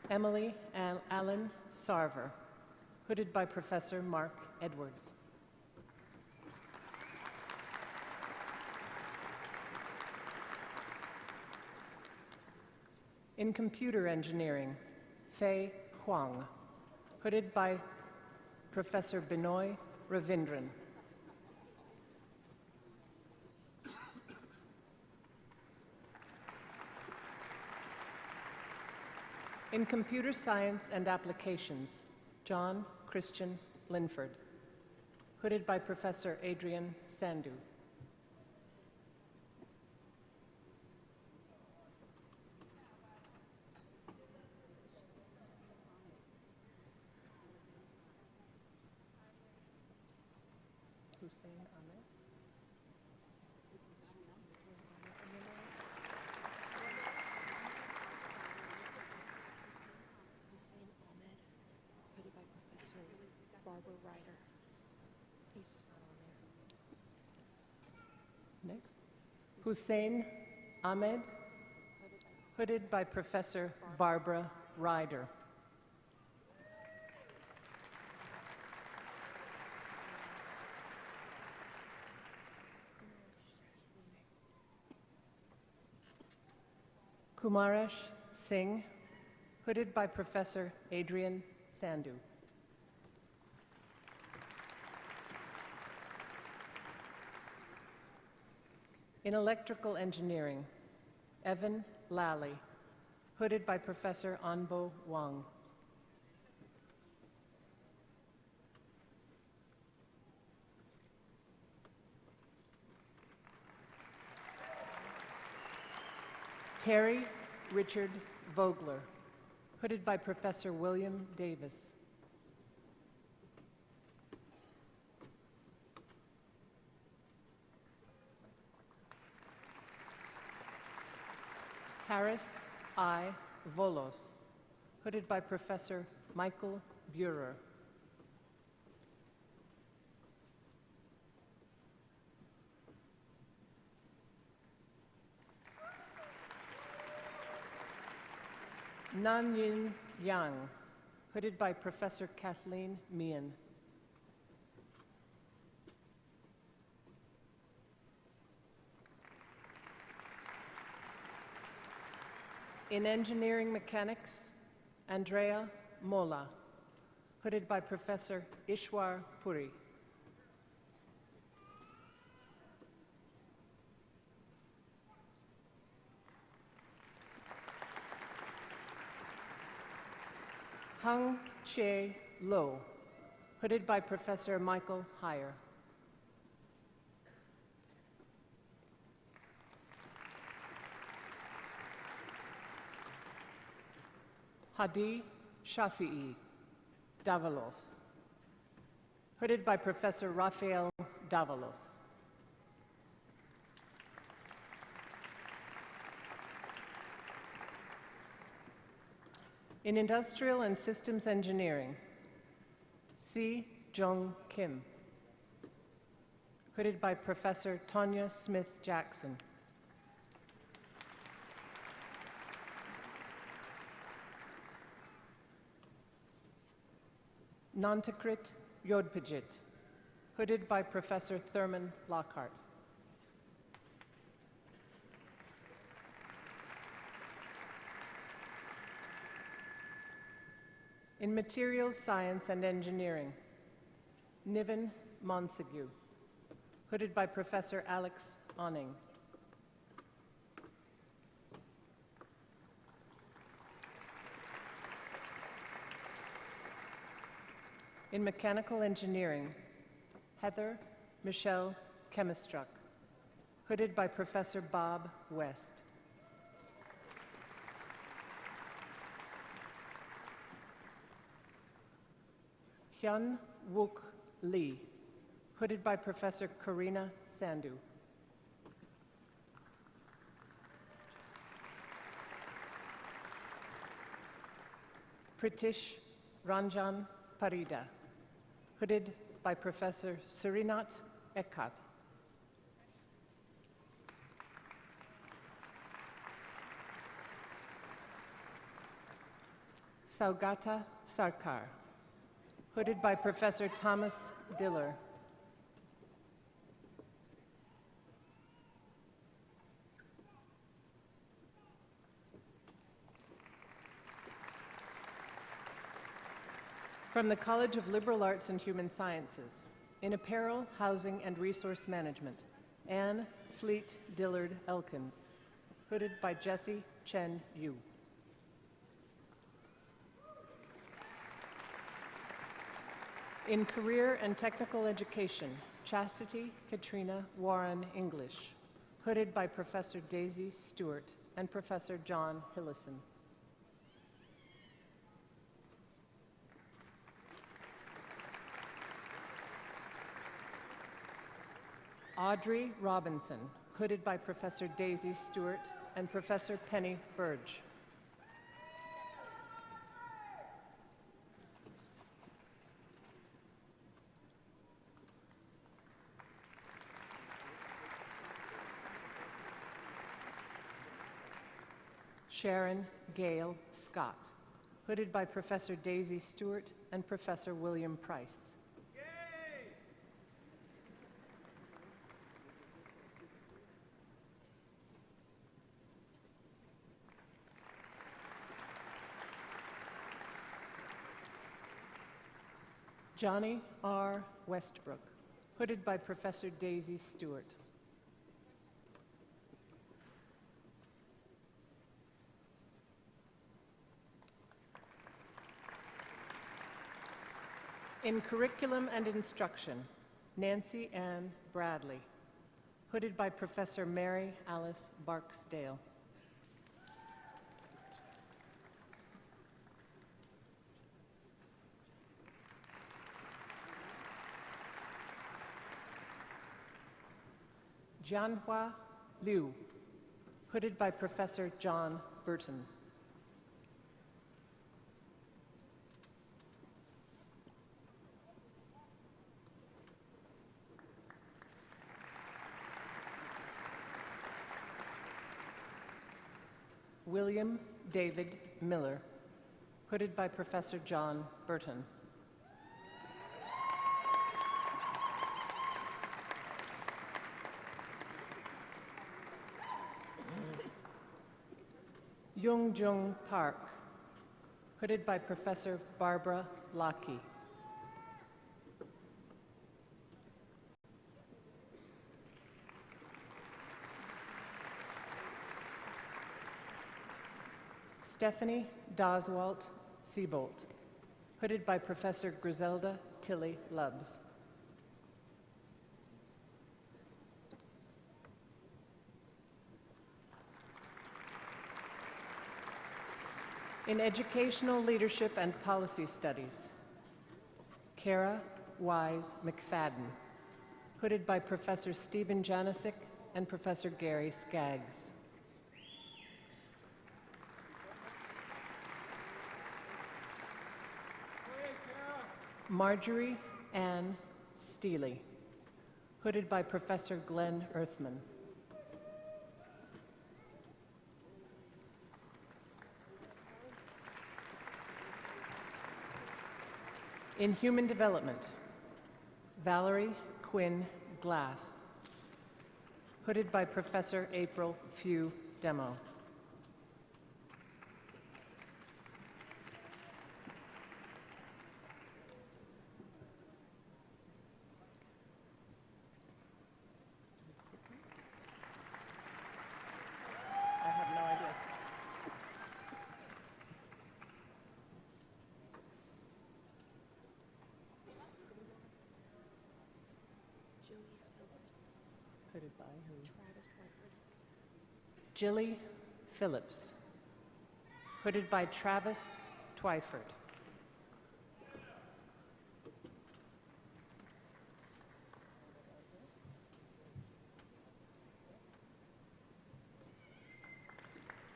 Emily Allen Sarver, hooded by Professor Mark Edwards. In Computer Engineering, Fei Huang, hooded by Professor Binoy Ravindran. In Computer Science and Applications, John Christian Linford, hooded by Professor Adrian Sandu. Hussein Ahmed. Hooded by Professor Barbara Ryder. He's just not on there. Next. Hussein Ahmed, hooded by Professor Barbara Ryder. Kumaresh Singh, hooded by Professor Adrian Sandu. In Electrical Engineering, Evan Lally, hooded by Professor Anbo Wang. Terry Richard Vogler, hooded by Professor William Davis. Harris I. Volos, hooded by Professor Michael Burer. Nanyin Yang, hooded by Professor Kathleen Meehan. In Engineering Mechanics, Andrea Mola, hooded by Professor Ishwar Puri. Hung Che Lo, hooded by Professor Michael Heyer. Hadi Shafi'i, Davalos. Hooded by Professor Rafael Davalos. In Industrial and Systems Engineering, Si Jung Kim. Hooded by Professor Tonya Smith-Jackson. Nantakrit Yodpijit, hooded by Professor Thurman Lockhart. In Materials Science and Engineering, Niven Montague, hooded by Professor Alex Onning. In Mechanical Engineering, Heather Michelle Chemistruk, hooded by Professor Bob West. Hyun Wook Lee, hooded by Professor Karina Sandhu. Pritish Ranjan Parida, hooded by Professor Surinath Ekkat. Saugata Sarkar, hooded by Professor Thomas Diller. From the College of Liberal Arts and Human Sciences, in Apparel, Housing, and Resource Management, Anne Fleet Dillard Elkins, hooded by Jesse Chen Yu. In Career and Technical Education, Chastity Katrina Warren English, hooded by Professor Daisy Stewart and Professor John Hillison. Audrey Robinson, hooded by Professor Daisy Stewart and Professor Penny Burge. Sharon Gale Scott, hooded by Professor Daisy Stewart and Professor William Price. Johnny R. Westbrook, hooded by Professor Daisy Stewart. In Curriculum and Instruction, Nancy Ann Bradley, hooded by Professor Mary Alice Barksdale. Jianhua Liu, hooded by Professor John Burton. William David Miller, hooded by Professor John Burton. Yoongjung Park, hooded by Professor Barbara Lockey. Stephanie Doswalt Siebolt, hooded by Professor Griselda Tilly Lubbs. In Educational Leadership and Policy Studies, Kara Wise McFadden, hooded by Professor Stephen Janisic and Professor Gary Skaggs. Marjorie Ann Steele, hooded by Professor Glenn Earthman. In Human Development, Valerie Quinn Glass, hooded by Professor April Few Demo. I have no idea. Hooded by who? Travis Twyford. Jilly Phillips, hooded by Travis Twyford.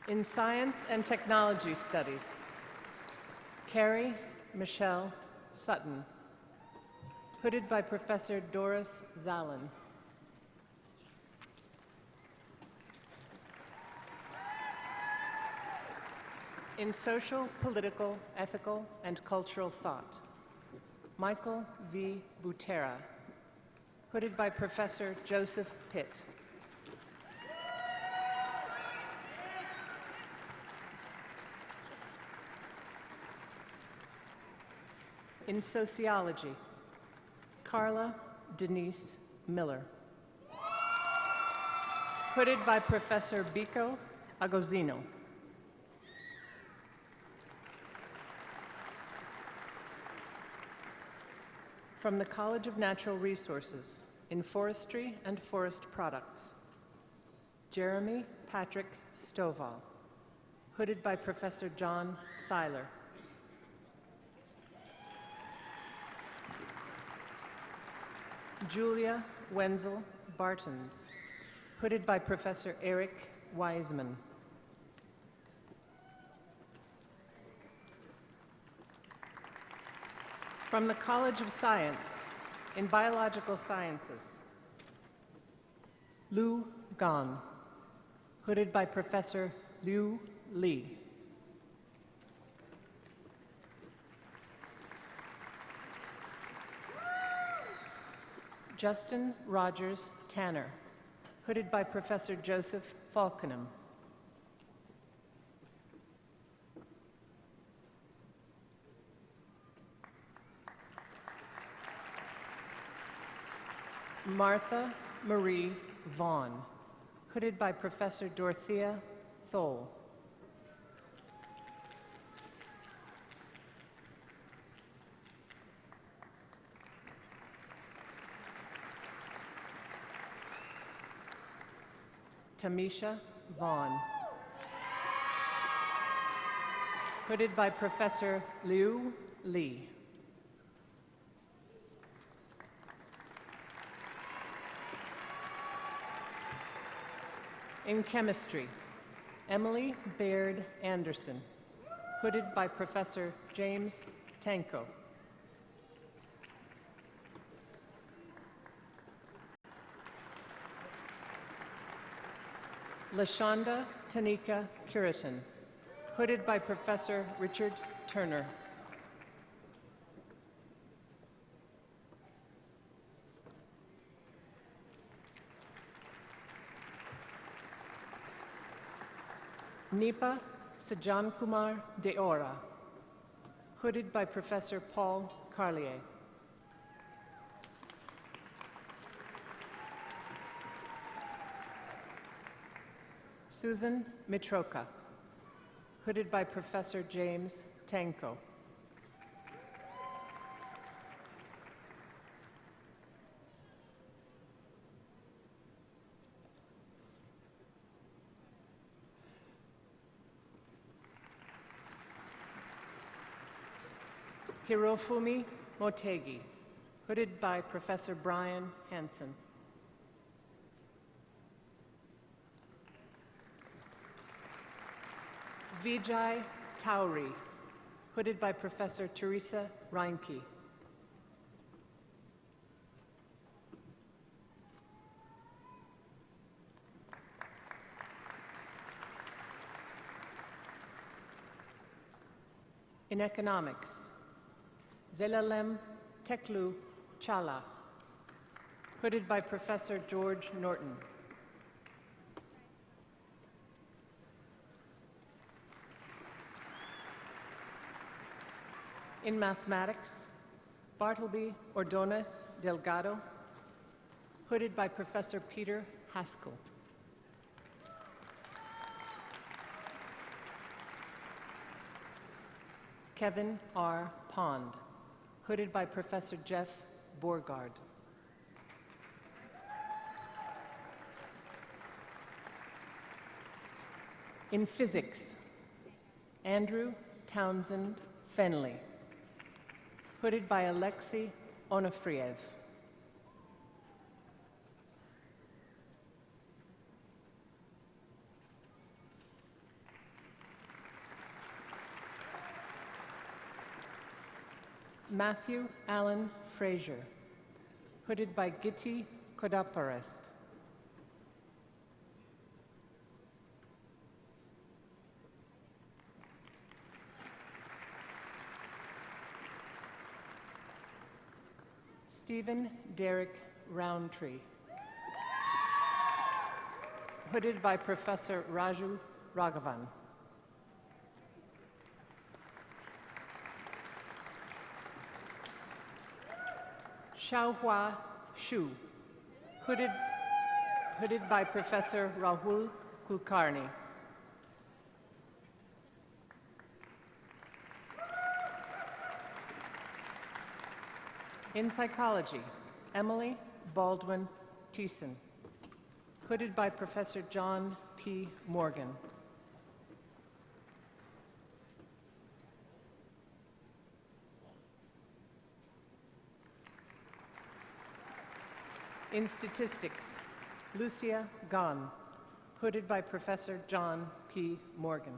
In Science and Technology Studies, Carrie Michelle Sutton, hooded by Professor Doris Zalin. In Social, Political, Ethical, and Cultural Thought, Michael V. Butera, hooded by Professor Joseph Pitt. In Sociology, Carla Denise Miller, hooded by Professor Bico Agosino. From the College of Natural Resources in Forestry and Forest Products, Jeremy Patrick Stovall, hooded by Professor John Seiler. Julia Wenzel Bartons, hooded by Professor Eric Wiseman. From the College of Science in Biological Sciences, Lu Gan, hooded by Professor Liu Li. Justin Rogers Tanner, hooded by Professor Joseph Falkenham. Martha Marie Vaughn, hooded by Professor Dorothea Thole. Tamisha Vaughn, hooded by Professor Liu Li. In Chemistry, Emily Baird Anderson, hooded by Professor James Tanko. Lashonda Tanika Curitan, hooded by Professor Richard Turner. Nipa Sajankumar Deora, hooded by Professor Paul Carlier. Susan Mitroka, hooded by Professor James Tanko. Hirofumi Motegi, hooded by Professor Brian Hansen. Vijay Tauri, hooded by Professor Teresa Reinke. In economics, Zelalem Teklu Chala, hooded by Professor George Norton. In mathematics, Bartleby Ordonez Delgado, hooded by Professor Peter Haskell. Kevin R. Pond, hooded by Professor Jeff Borgard. In physics, Andrew Townsend Fenley, hooded by Alexei Onofriev. Matthew Allen Frazier, hooded by Gitti Kodaparest. Stephen Derek Roundtree, hooded by Professor Raju Raghavan. Xiaohua Xu, hooded by Professor Rahul Kulkarni. In psychology, Emily Baldwin Thiessen, hooded by Professor John P. Morgan. In statistics, Lucia Gahn, hooded by Professor John P. Morgan.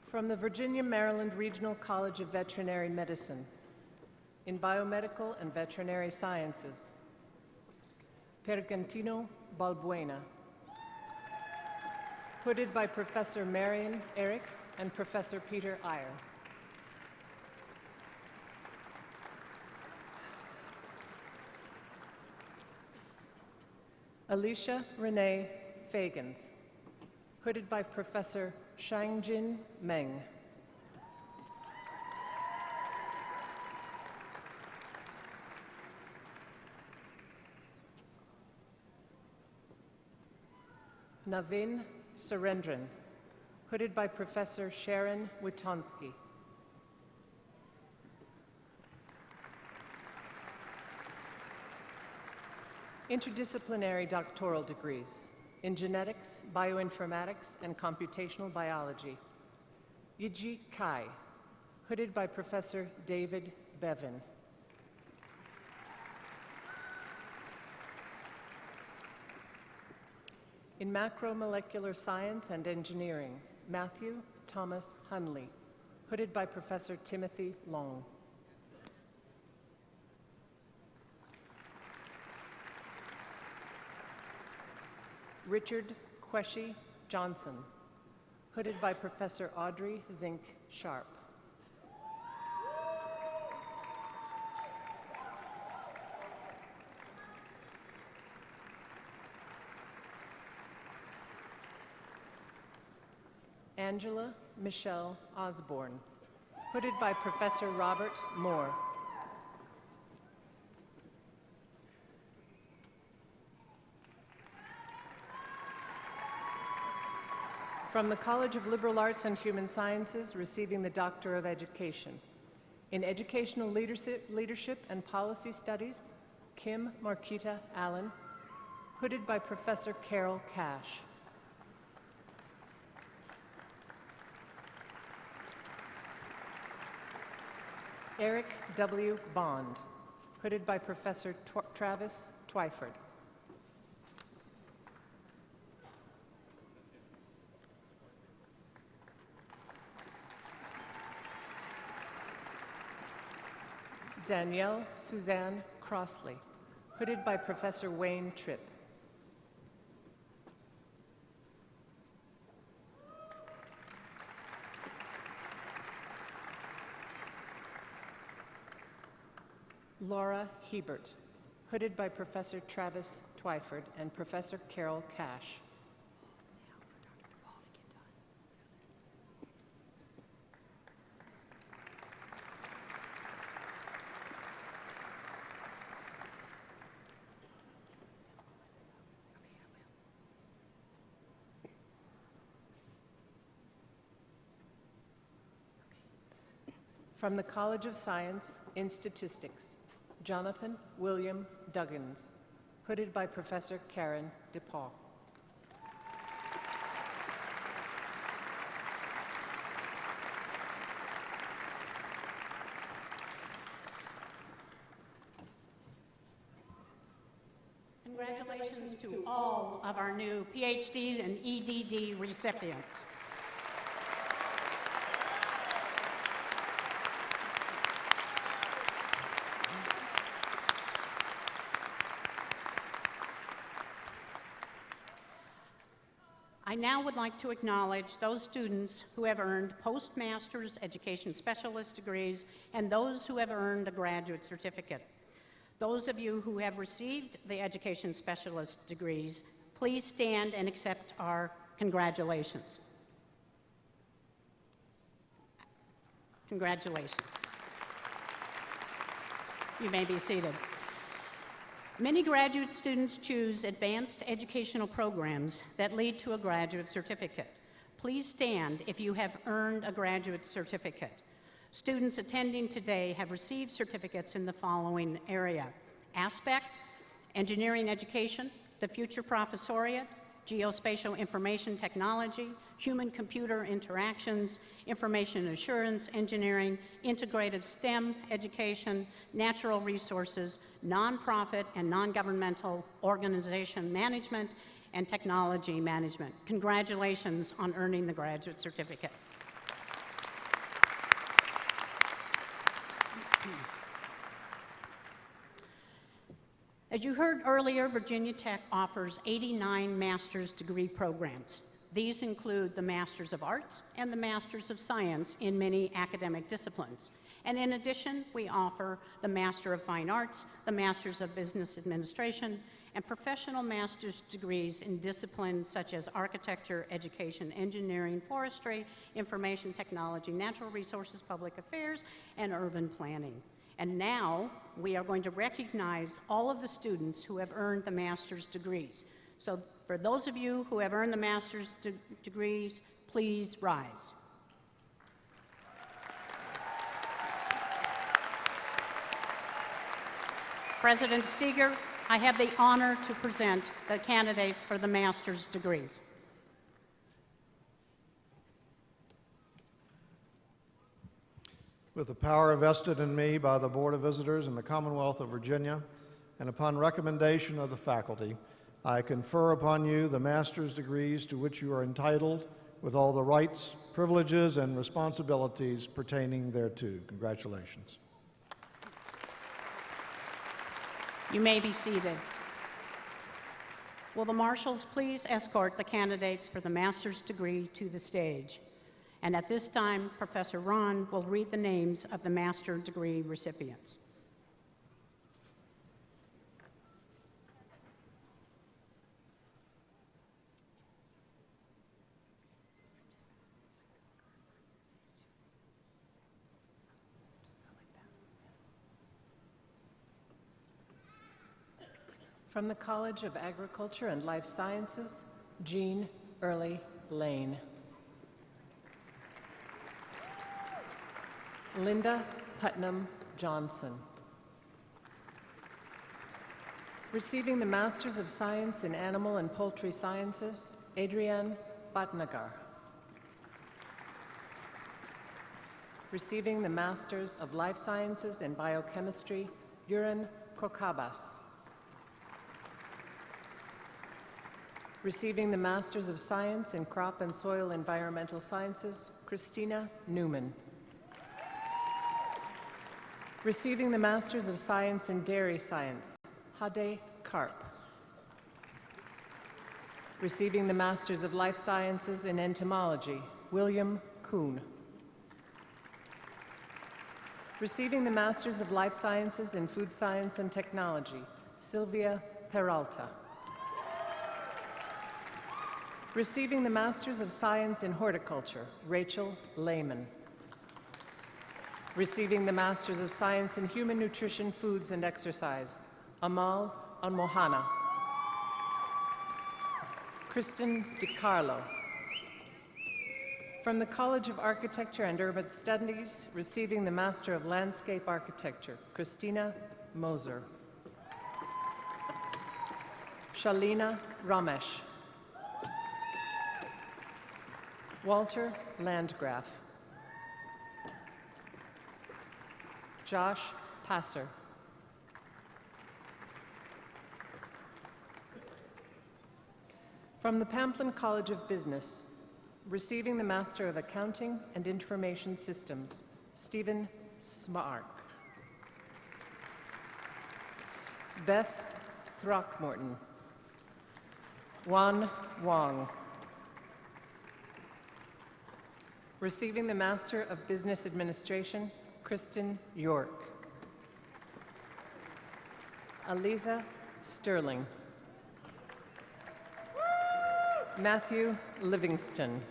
From the Virginia-Maryland Regional College of Veterinary Medicine, in Biomedical and Veterinary Sciences, Pergantino Balbuena, hooded by Professor Marion Eric and Professor Peter Iyer. Alicia Renee Fagans, hooded by Professor Shangjin Meng. Navin Surendran, hooded by Professor Sharon Witonsky. Interdisciplinary doctoral degrees in genetics, bioinformatics, and computational biology. Yiji Kai, hooded by Professor David Bevin. In macromolecular science and engineering, Matthew Thomas Hunley, hooded by Professor Timothy Long. Richard Queshy Johnson, hooded by Professor Audrey Zink Sharp. Angela Michelle Osborne, hooded by Professor Robert Moore. From the College of Liberal Arts and Human Sciences, receiving the Doctor of Education. In educational leadership and policy studies, Kim Marquita Allen, hooded by Professor Carol Cash. Eric W. Bond, hooded by Professor Travis Twyford. Danielle Suzanne Crossley, hooded by Professor Wayne Tripp. Laura Hebert, hooded by Professor Travis Twyford and Professor Carol Cash. From the College of Science in Statistics, Jonathan William Duggins, hooded by Professor Karen DePaul. Congratulations to all of our new PhDs and EDD recipients. I now would like to acknowledge those students who have earned postmaster's education specialist degrees and those who have earned a graduate certificate. Those of you who have received the education specialist degrees, please stand and accept our congratulations. Congratulations. You may be seated. Many graduate students choose advanced educational programs that lead to a graduate certificate. Please stand if you have earned a graduate certificate. Students attending today have received certificates in the following area: Aspect, Engineering Education, the Future Professoriate, Geospatial Information Technology, Human-Computer Interactions, Information Assurance Engineering, Integrated STEM Education, Natural Resources, Nonprofit and Non-Governmental Organization Management, and Technology Management. Congratulations on earning the graduate certificate. As you heard earlier, Virginia Tech offers 89 master's degree programs. These include the Masters of Arts and the Masters of Science in many academic disciplines. And in addition, we offer the Master of Fine Arts, the Masters of Business Administration, and professional master's degrees in disciplines such as architecture, education, engineering, forestry, information technology, natural resources, public affairs, and urban planning. And now we are going to recognize all of the students who have earned the master's degrees. So for those of you who have earned the master's degrees, please rise. President Steger, I have the honor to present the candidates for the master's degrees. With the power vested in me by the Board of Visitors in the Commonwealth of Virginia, and upon recommendation of the faculty, I confer upon you the master's degrees to which you are entitled, with all the rights, privileges, and responsibilities pertaining thereto. Congratulations. You may be seated. Will the marshals please escort the candidates for the master's degree to the stage? And at this time, Professor Ron will read the names of the master's degree recipients. From the College of Agriculture and Life Sciences, Jean Early Lane. Linda Putnam Johnson. Receiving the Masters of Science in Animal and Poultry Sciences, Adrienne Bhatnagar. Receiving the Masters of Life Sciences in Biochemistry, Yuran Kokabas. Receiving the Masters of Science in Crop and Soil Environmental Sciences, Christina Newman. Receiving the Masters of Science in Dairy Science, Hade Karp. Receiving the Masters of Life Sciences in Entomology, William Kuhn. Receiving the Masters of Life Sciences in Food Science and Technology, Sylvia Peralta. Receiving the Masters of Science in Horticulture, Rachel Lehman. Receiving the Masters of Science in Human Nutrition, Foods, and Exercise, Amal Anmohana. Kristen DiCarlo. From the College of Architecture and Urban Studies, receiving the Master of Landscape Architecture, Christina Moser. Shalina Ramesh. Walter Landgraf. Josh Passer. From the Pamplin College of Business, receiving the Master of Accounting and Information Systems, Stephen Smark. Beth Throckmorton. Juan Wong. Receiving the Master of Business Administration, Kristen York. Aliza Sterling. Matthew Livingston.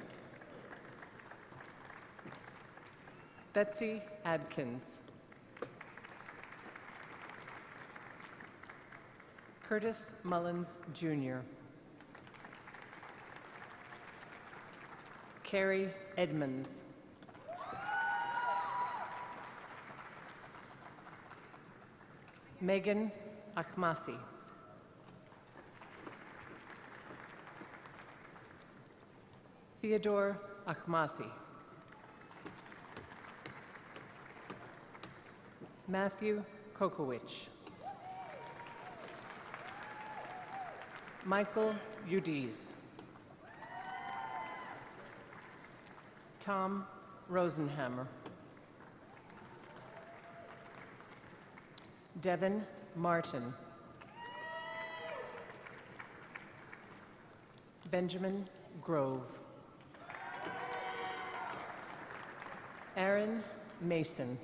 Betsy Adkins. Curtis Mullins, Jr. Carrie Edmonds. Megan Akhmasi. Theodore Akhmasi. Matthew Kokowicz. Michael Udiz. Tom Rosenhammer. Devin Martin. Benjamin Grove. Aaron Mason.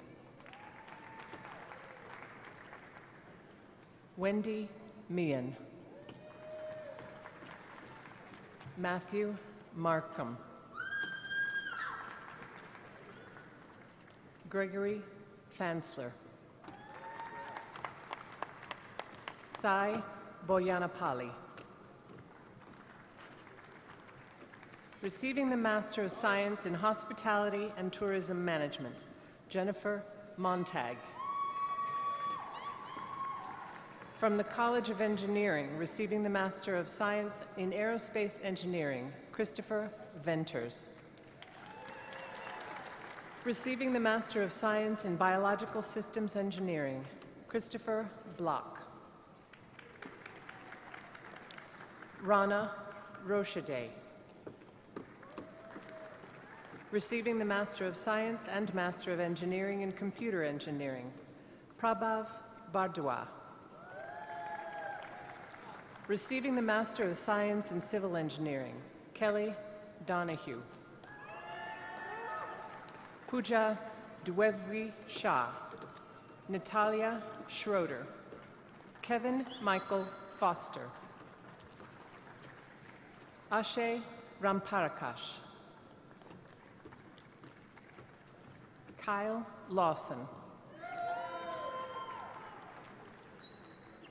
Wendy Meehan. Matthew Markham. Gregory Fansler. Sai Boyanapalli. Receiving the Master of Science in Hospitality and Tourism Management, Jennifer Montag. From the College of Engineering, receiving the Master of Science in Aerospace Engineering, Christopher Venters. Receiving the Master of Science in Biological Systems Engineering, Christopher Block. Rana Roshade. Receiving the Master of Science and Master of Engineering in Computer Engineering, Prabhav Bardua. Receiving the Master of Science in Civil Engineering, Kelly Donahue. Pooja Dwevri Shah. Natalia Schroeder. Kevin Michael Foster. Ashe Ramparakash. Kyle Lawson.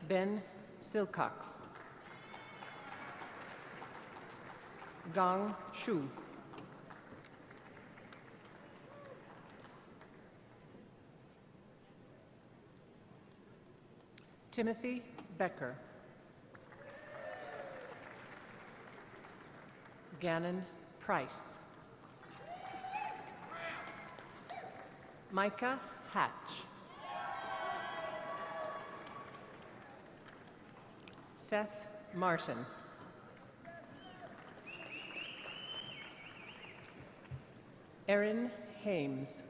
Ben Silcox. Gang Shu. Timothy Becker. Gannon Price. Micah Hatch. Seth Martin. Erin Hames.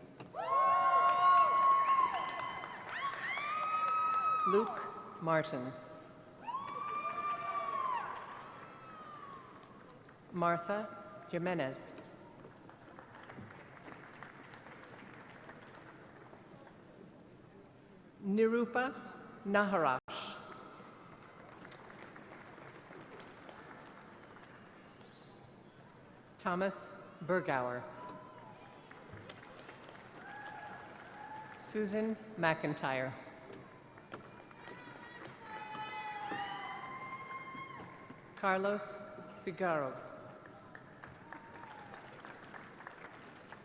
Luke Martin. Martha Jimenez. Nirupa Naharaj. Thomas Bergauer. Susan McIntyre. Carlos Figaro.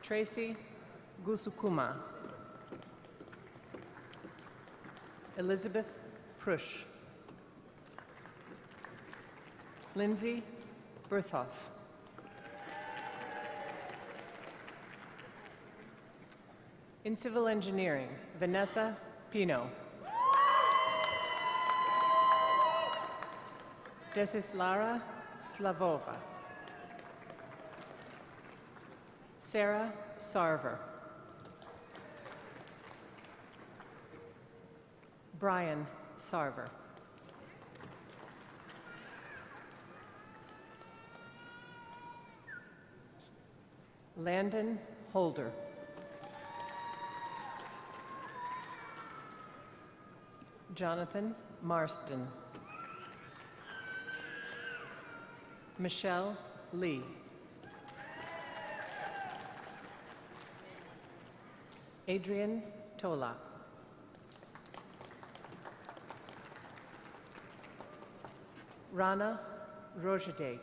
Tracy Gusukuma. Elizabeth Prush. Lindsay Berthoff. In civil engineering, Vanessa Pino. Desislara Slavova. Sarah Sarver. Brian Sarver. Landon Holder. Jonathan Marston. Michelle Lee. Adrian Tola. Rana Rojade.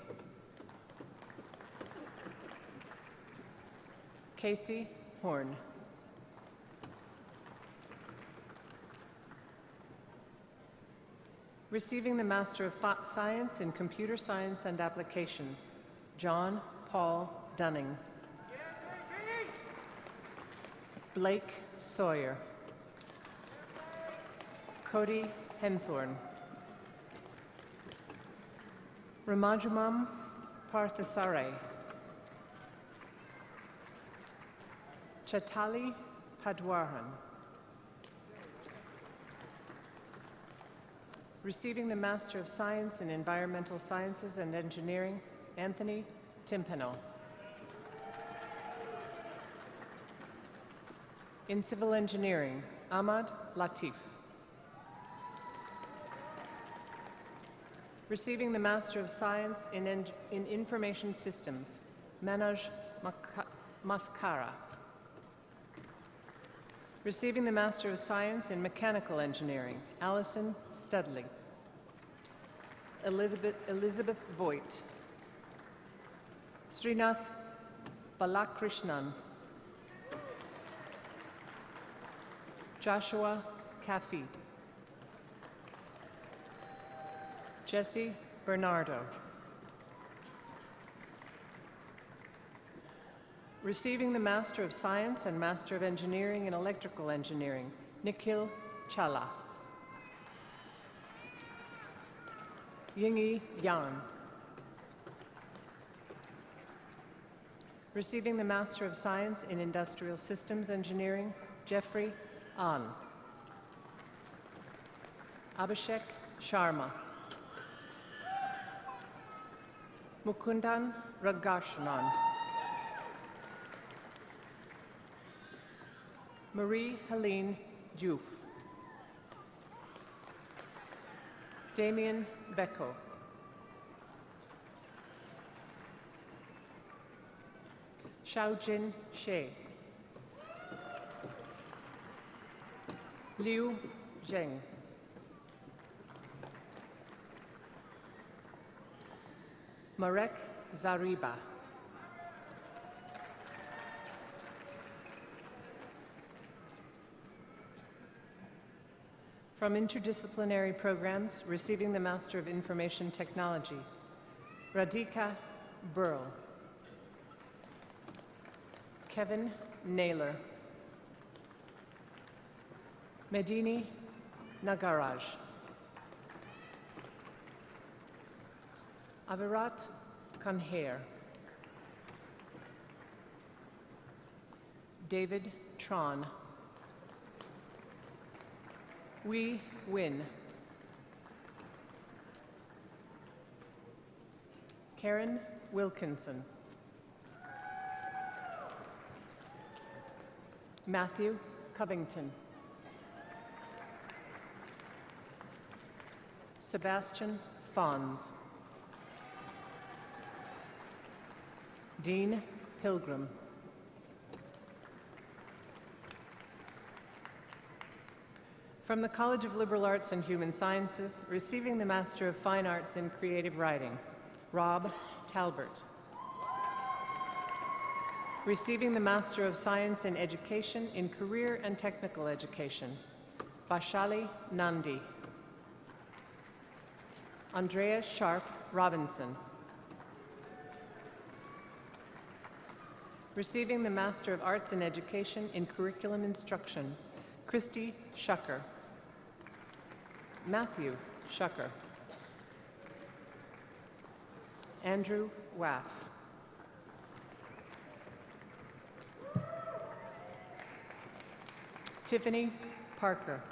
Casey Horn. Receiving the Master of Science in Computer Science and Applications, John Paul Dunning. Blake Sawyer. Cody Henthorn. Ramajamam Parthasare. Chatali Padwaran. Receiving the Master of Science in Environmental Sciences and Engineering, Anthony Timpano. In Civil Engineering, Ahmad Latif. Receiving the Master of Science in Information Systems, Manoj Maskara. Receiving the Master of Science in Mechanical Engineering, Allison Studley. Elizabeth Voigt. Srinath Balakrishnan. Joshua Caffey. Jesse Bernardo. Receiving the Master of Science and Master of Engineering in Electrical Engineering, Nikhil Chala. Yingyi Yan. Receiving the Master of Science in Industrial Systems Engineering, Jeffrey An. Abhishek Sharma. Mukundan Ragarshanan. Marie-Helene Diouf. Damien Becco. Xiaojin She. Liu Zheng. Marek Zariba. From interdisciplinary programs, receiving the Master of Information Technology, Radhika Burl. Kevin Naylor. Medini Nagaraj. Avirat Kanher. David Tron. Wee Win. Karen Wilkinson. Matthew Covington. Sebastian Fons. Dean Pilgrim. From the College of Liberal Arts and Human Sciences, receiving the Master of Fine Arts in Creative Writing, Rob Talbert. Receiving the Master of Science in Education in Career and Technical Education, Vaishali Nandi. Andrea Sharp Robinson. Receiving the Master of Arts in Education in Curriculum Instruction, Christy Shucker. Matthew Shucker. Andrew Waff. Tiffany Parker.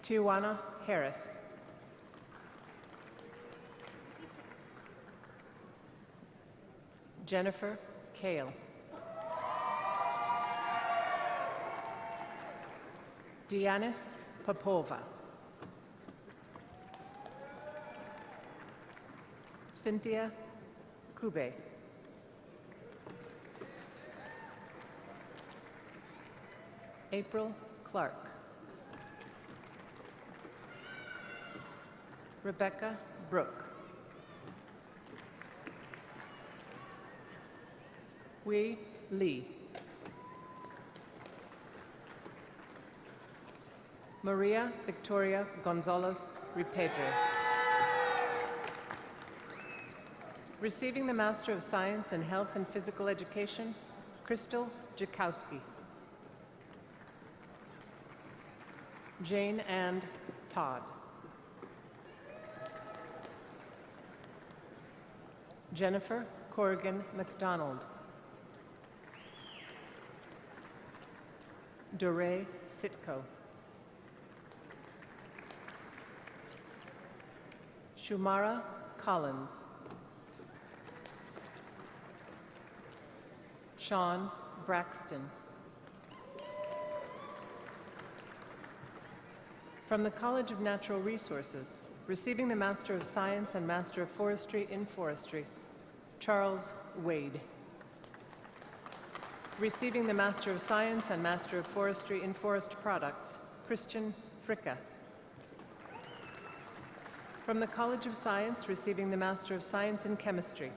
Tijuana Harris. Jennifer Kale. Dianis Popova. Cynthia Kube. April Clark. Rebecca Brooke. Wei Lee. Maria Victoria Gonzalez Ripedre. Receiving the Master of Science in Health and Physical Education, Crystal Jakowski. Jane and Todd. Jennifer Corrigan McDonald. Doré Sitko. Shumara Collins. Sean Braxton. From the College of Natural Resources, receiving the Master of Science and Master of Forestry in Forestry, Charles Wade. Receiving the Master of Science and Master of Forestry in Forest Products, Christian Fricka. From the College of Science, receiving the Master of Science in Chemistry,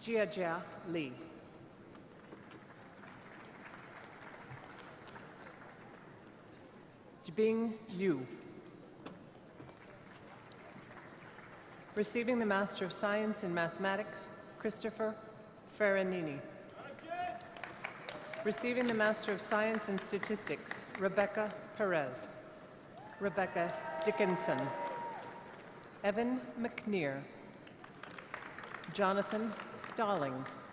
Jiajia Li. Jibing Yu. Receiving the Master of Science in Mathematics, Christopher Ferranini. Receiving the Master of Science in Statistics, Rebecca Perez. Rebecca Dickinson. Evan McNear. Jonathan Stallings.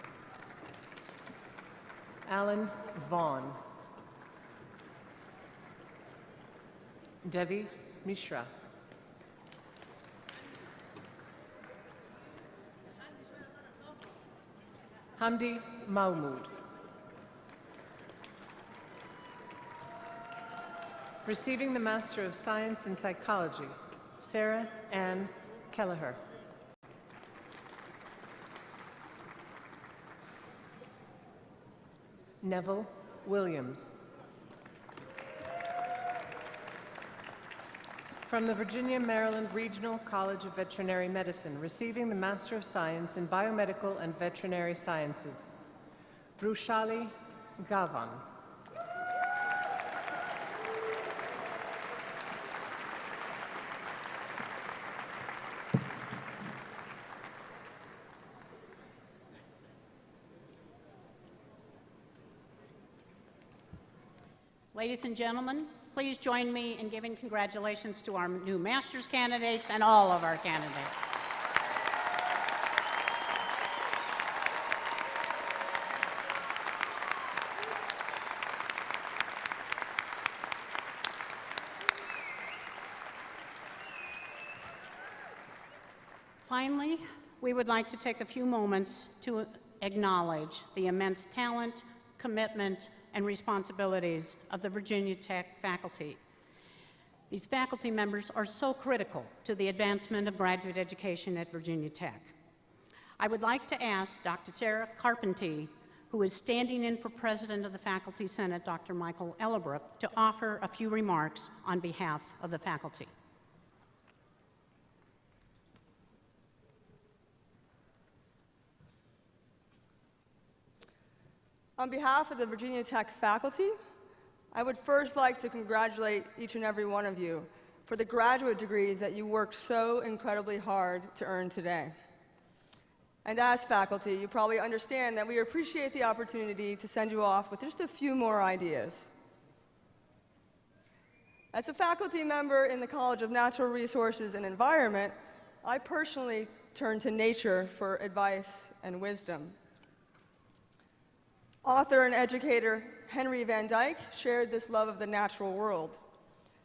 Alan Vaughn. Devi Mishra. Hamdi Mahmood. Receiving the Master of Science in Psychology, Sarah Ann Kelleher. Neville Williams. From the Virginia Maryland Regional College of Veterinary Medicine, receiving the Master of Science in Biomedical and Veterinary Sciences, Brushali Gavan. Ladies and gentlemen, please join me in giving congratulations to our new master's candidates and all of our candidates. Finally, we would like to take a few moments to acknowledge the immense talent, commitment, and responsibilities of the Virginia Tech faculty. These faculty members are so critical to the advancement of graduate education at Virginia Tech. I would like to ask Dr. Sarah Carpentee, who is standing in for President of the Faculty Senate, Dr. Michael Ellebrook, to offer a few remarks on behalf of the faculty. On behalf of the Virginia Tech faculty, I would first like to congratulate each and every one of you for the graduate degrees that you worked so incredibly hard to earn today. And as faculty, you probably understand that we appreciate the opportunity to send you off with just a few more ideas. As a faculty member in the College of Natural Resources and Environment, I personally turn to nature for advice and wisdom. Author and educator Henry Van Dyke shared this love of the natural world,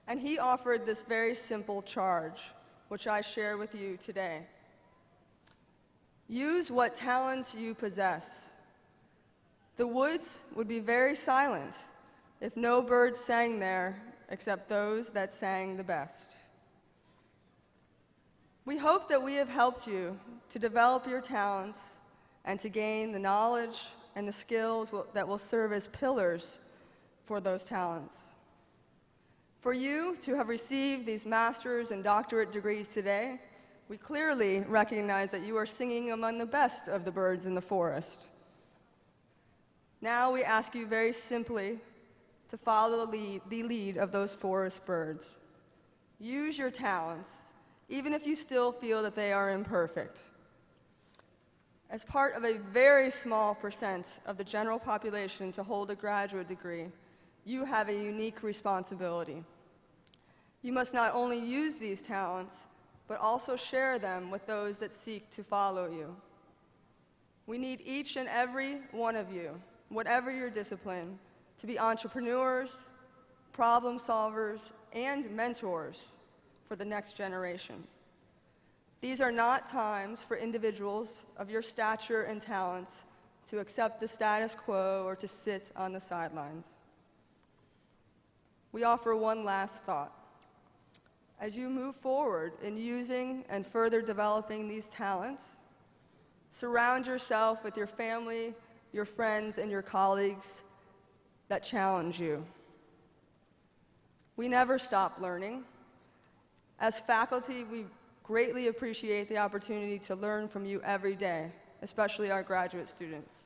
and he offered this very simple charge, which I share with you today. Use what talents you possess. The woods would be very silent if no birds sang there except those that sang the best. We hope that we have helped you to develop your talents and to gain the knowledge and the skills that will serve as pillars for those talents. For you to have received these master's and doctorate degrees today, we clearly recognize that you are singing among the best of the birds in the forest. Now we ask you very simply to follow the lead of those forest birds. Use your talents, even if you still feel that they are imperfect. As part of a very small percent of the general population to hold a graduate degree, you have a unique responsibility. You must not only use these talents, but also share them with those that seek to follow you. We need each and every one of you, whatever your discipline, to be entrepreneurs, problem solvers, and mentors for the next generation. These are not times for individuals of your stature and talents to accept the status quo or to sit on the sidelines. We offer one last thought. As you move forward in using and further developing these talents, surround yourself with your family, your friends, and your colleagues that challenge you. We never stop learning. As faculty, we greatly appreciate the opportunity to learn from you every day, especially our graduate students.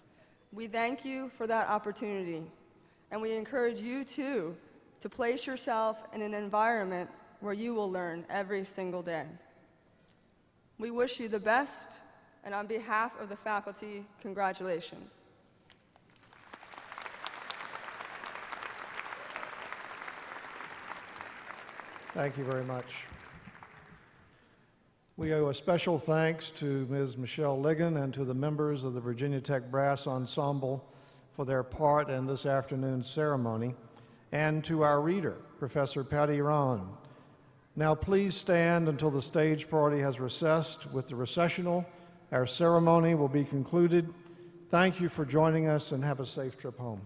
We thank you for that opportunity, and we encourage you, too, to place yourself in an environment where you will learn every single day. We wish you the best, and on behalf of the faculty, congratulations. Thank you very much. We owe a special thanks to Ms. Michelle Ligon and to the members of the Virginia Tech Brass Ensemble for their part in this afternoon's ceremony, and to our reader, Professor Patty Ron. Now please stand until the stage party has recessed. With the recessional, our ceremony will be concluded. Thank you for joining us, and have a safe trip home.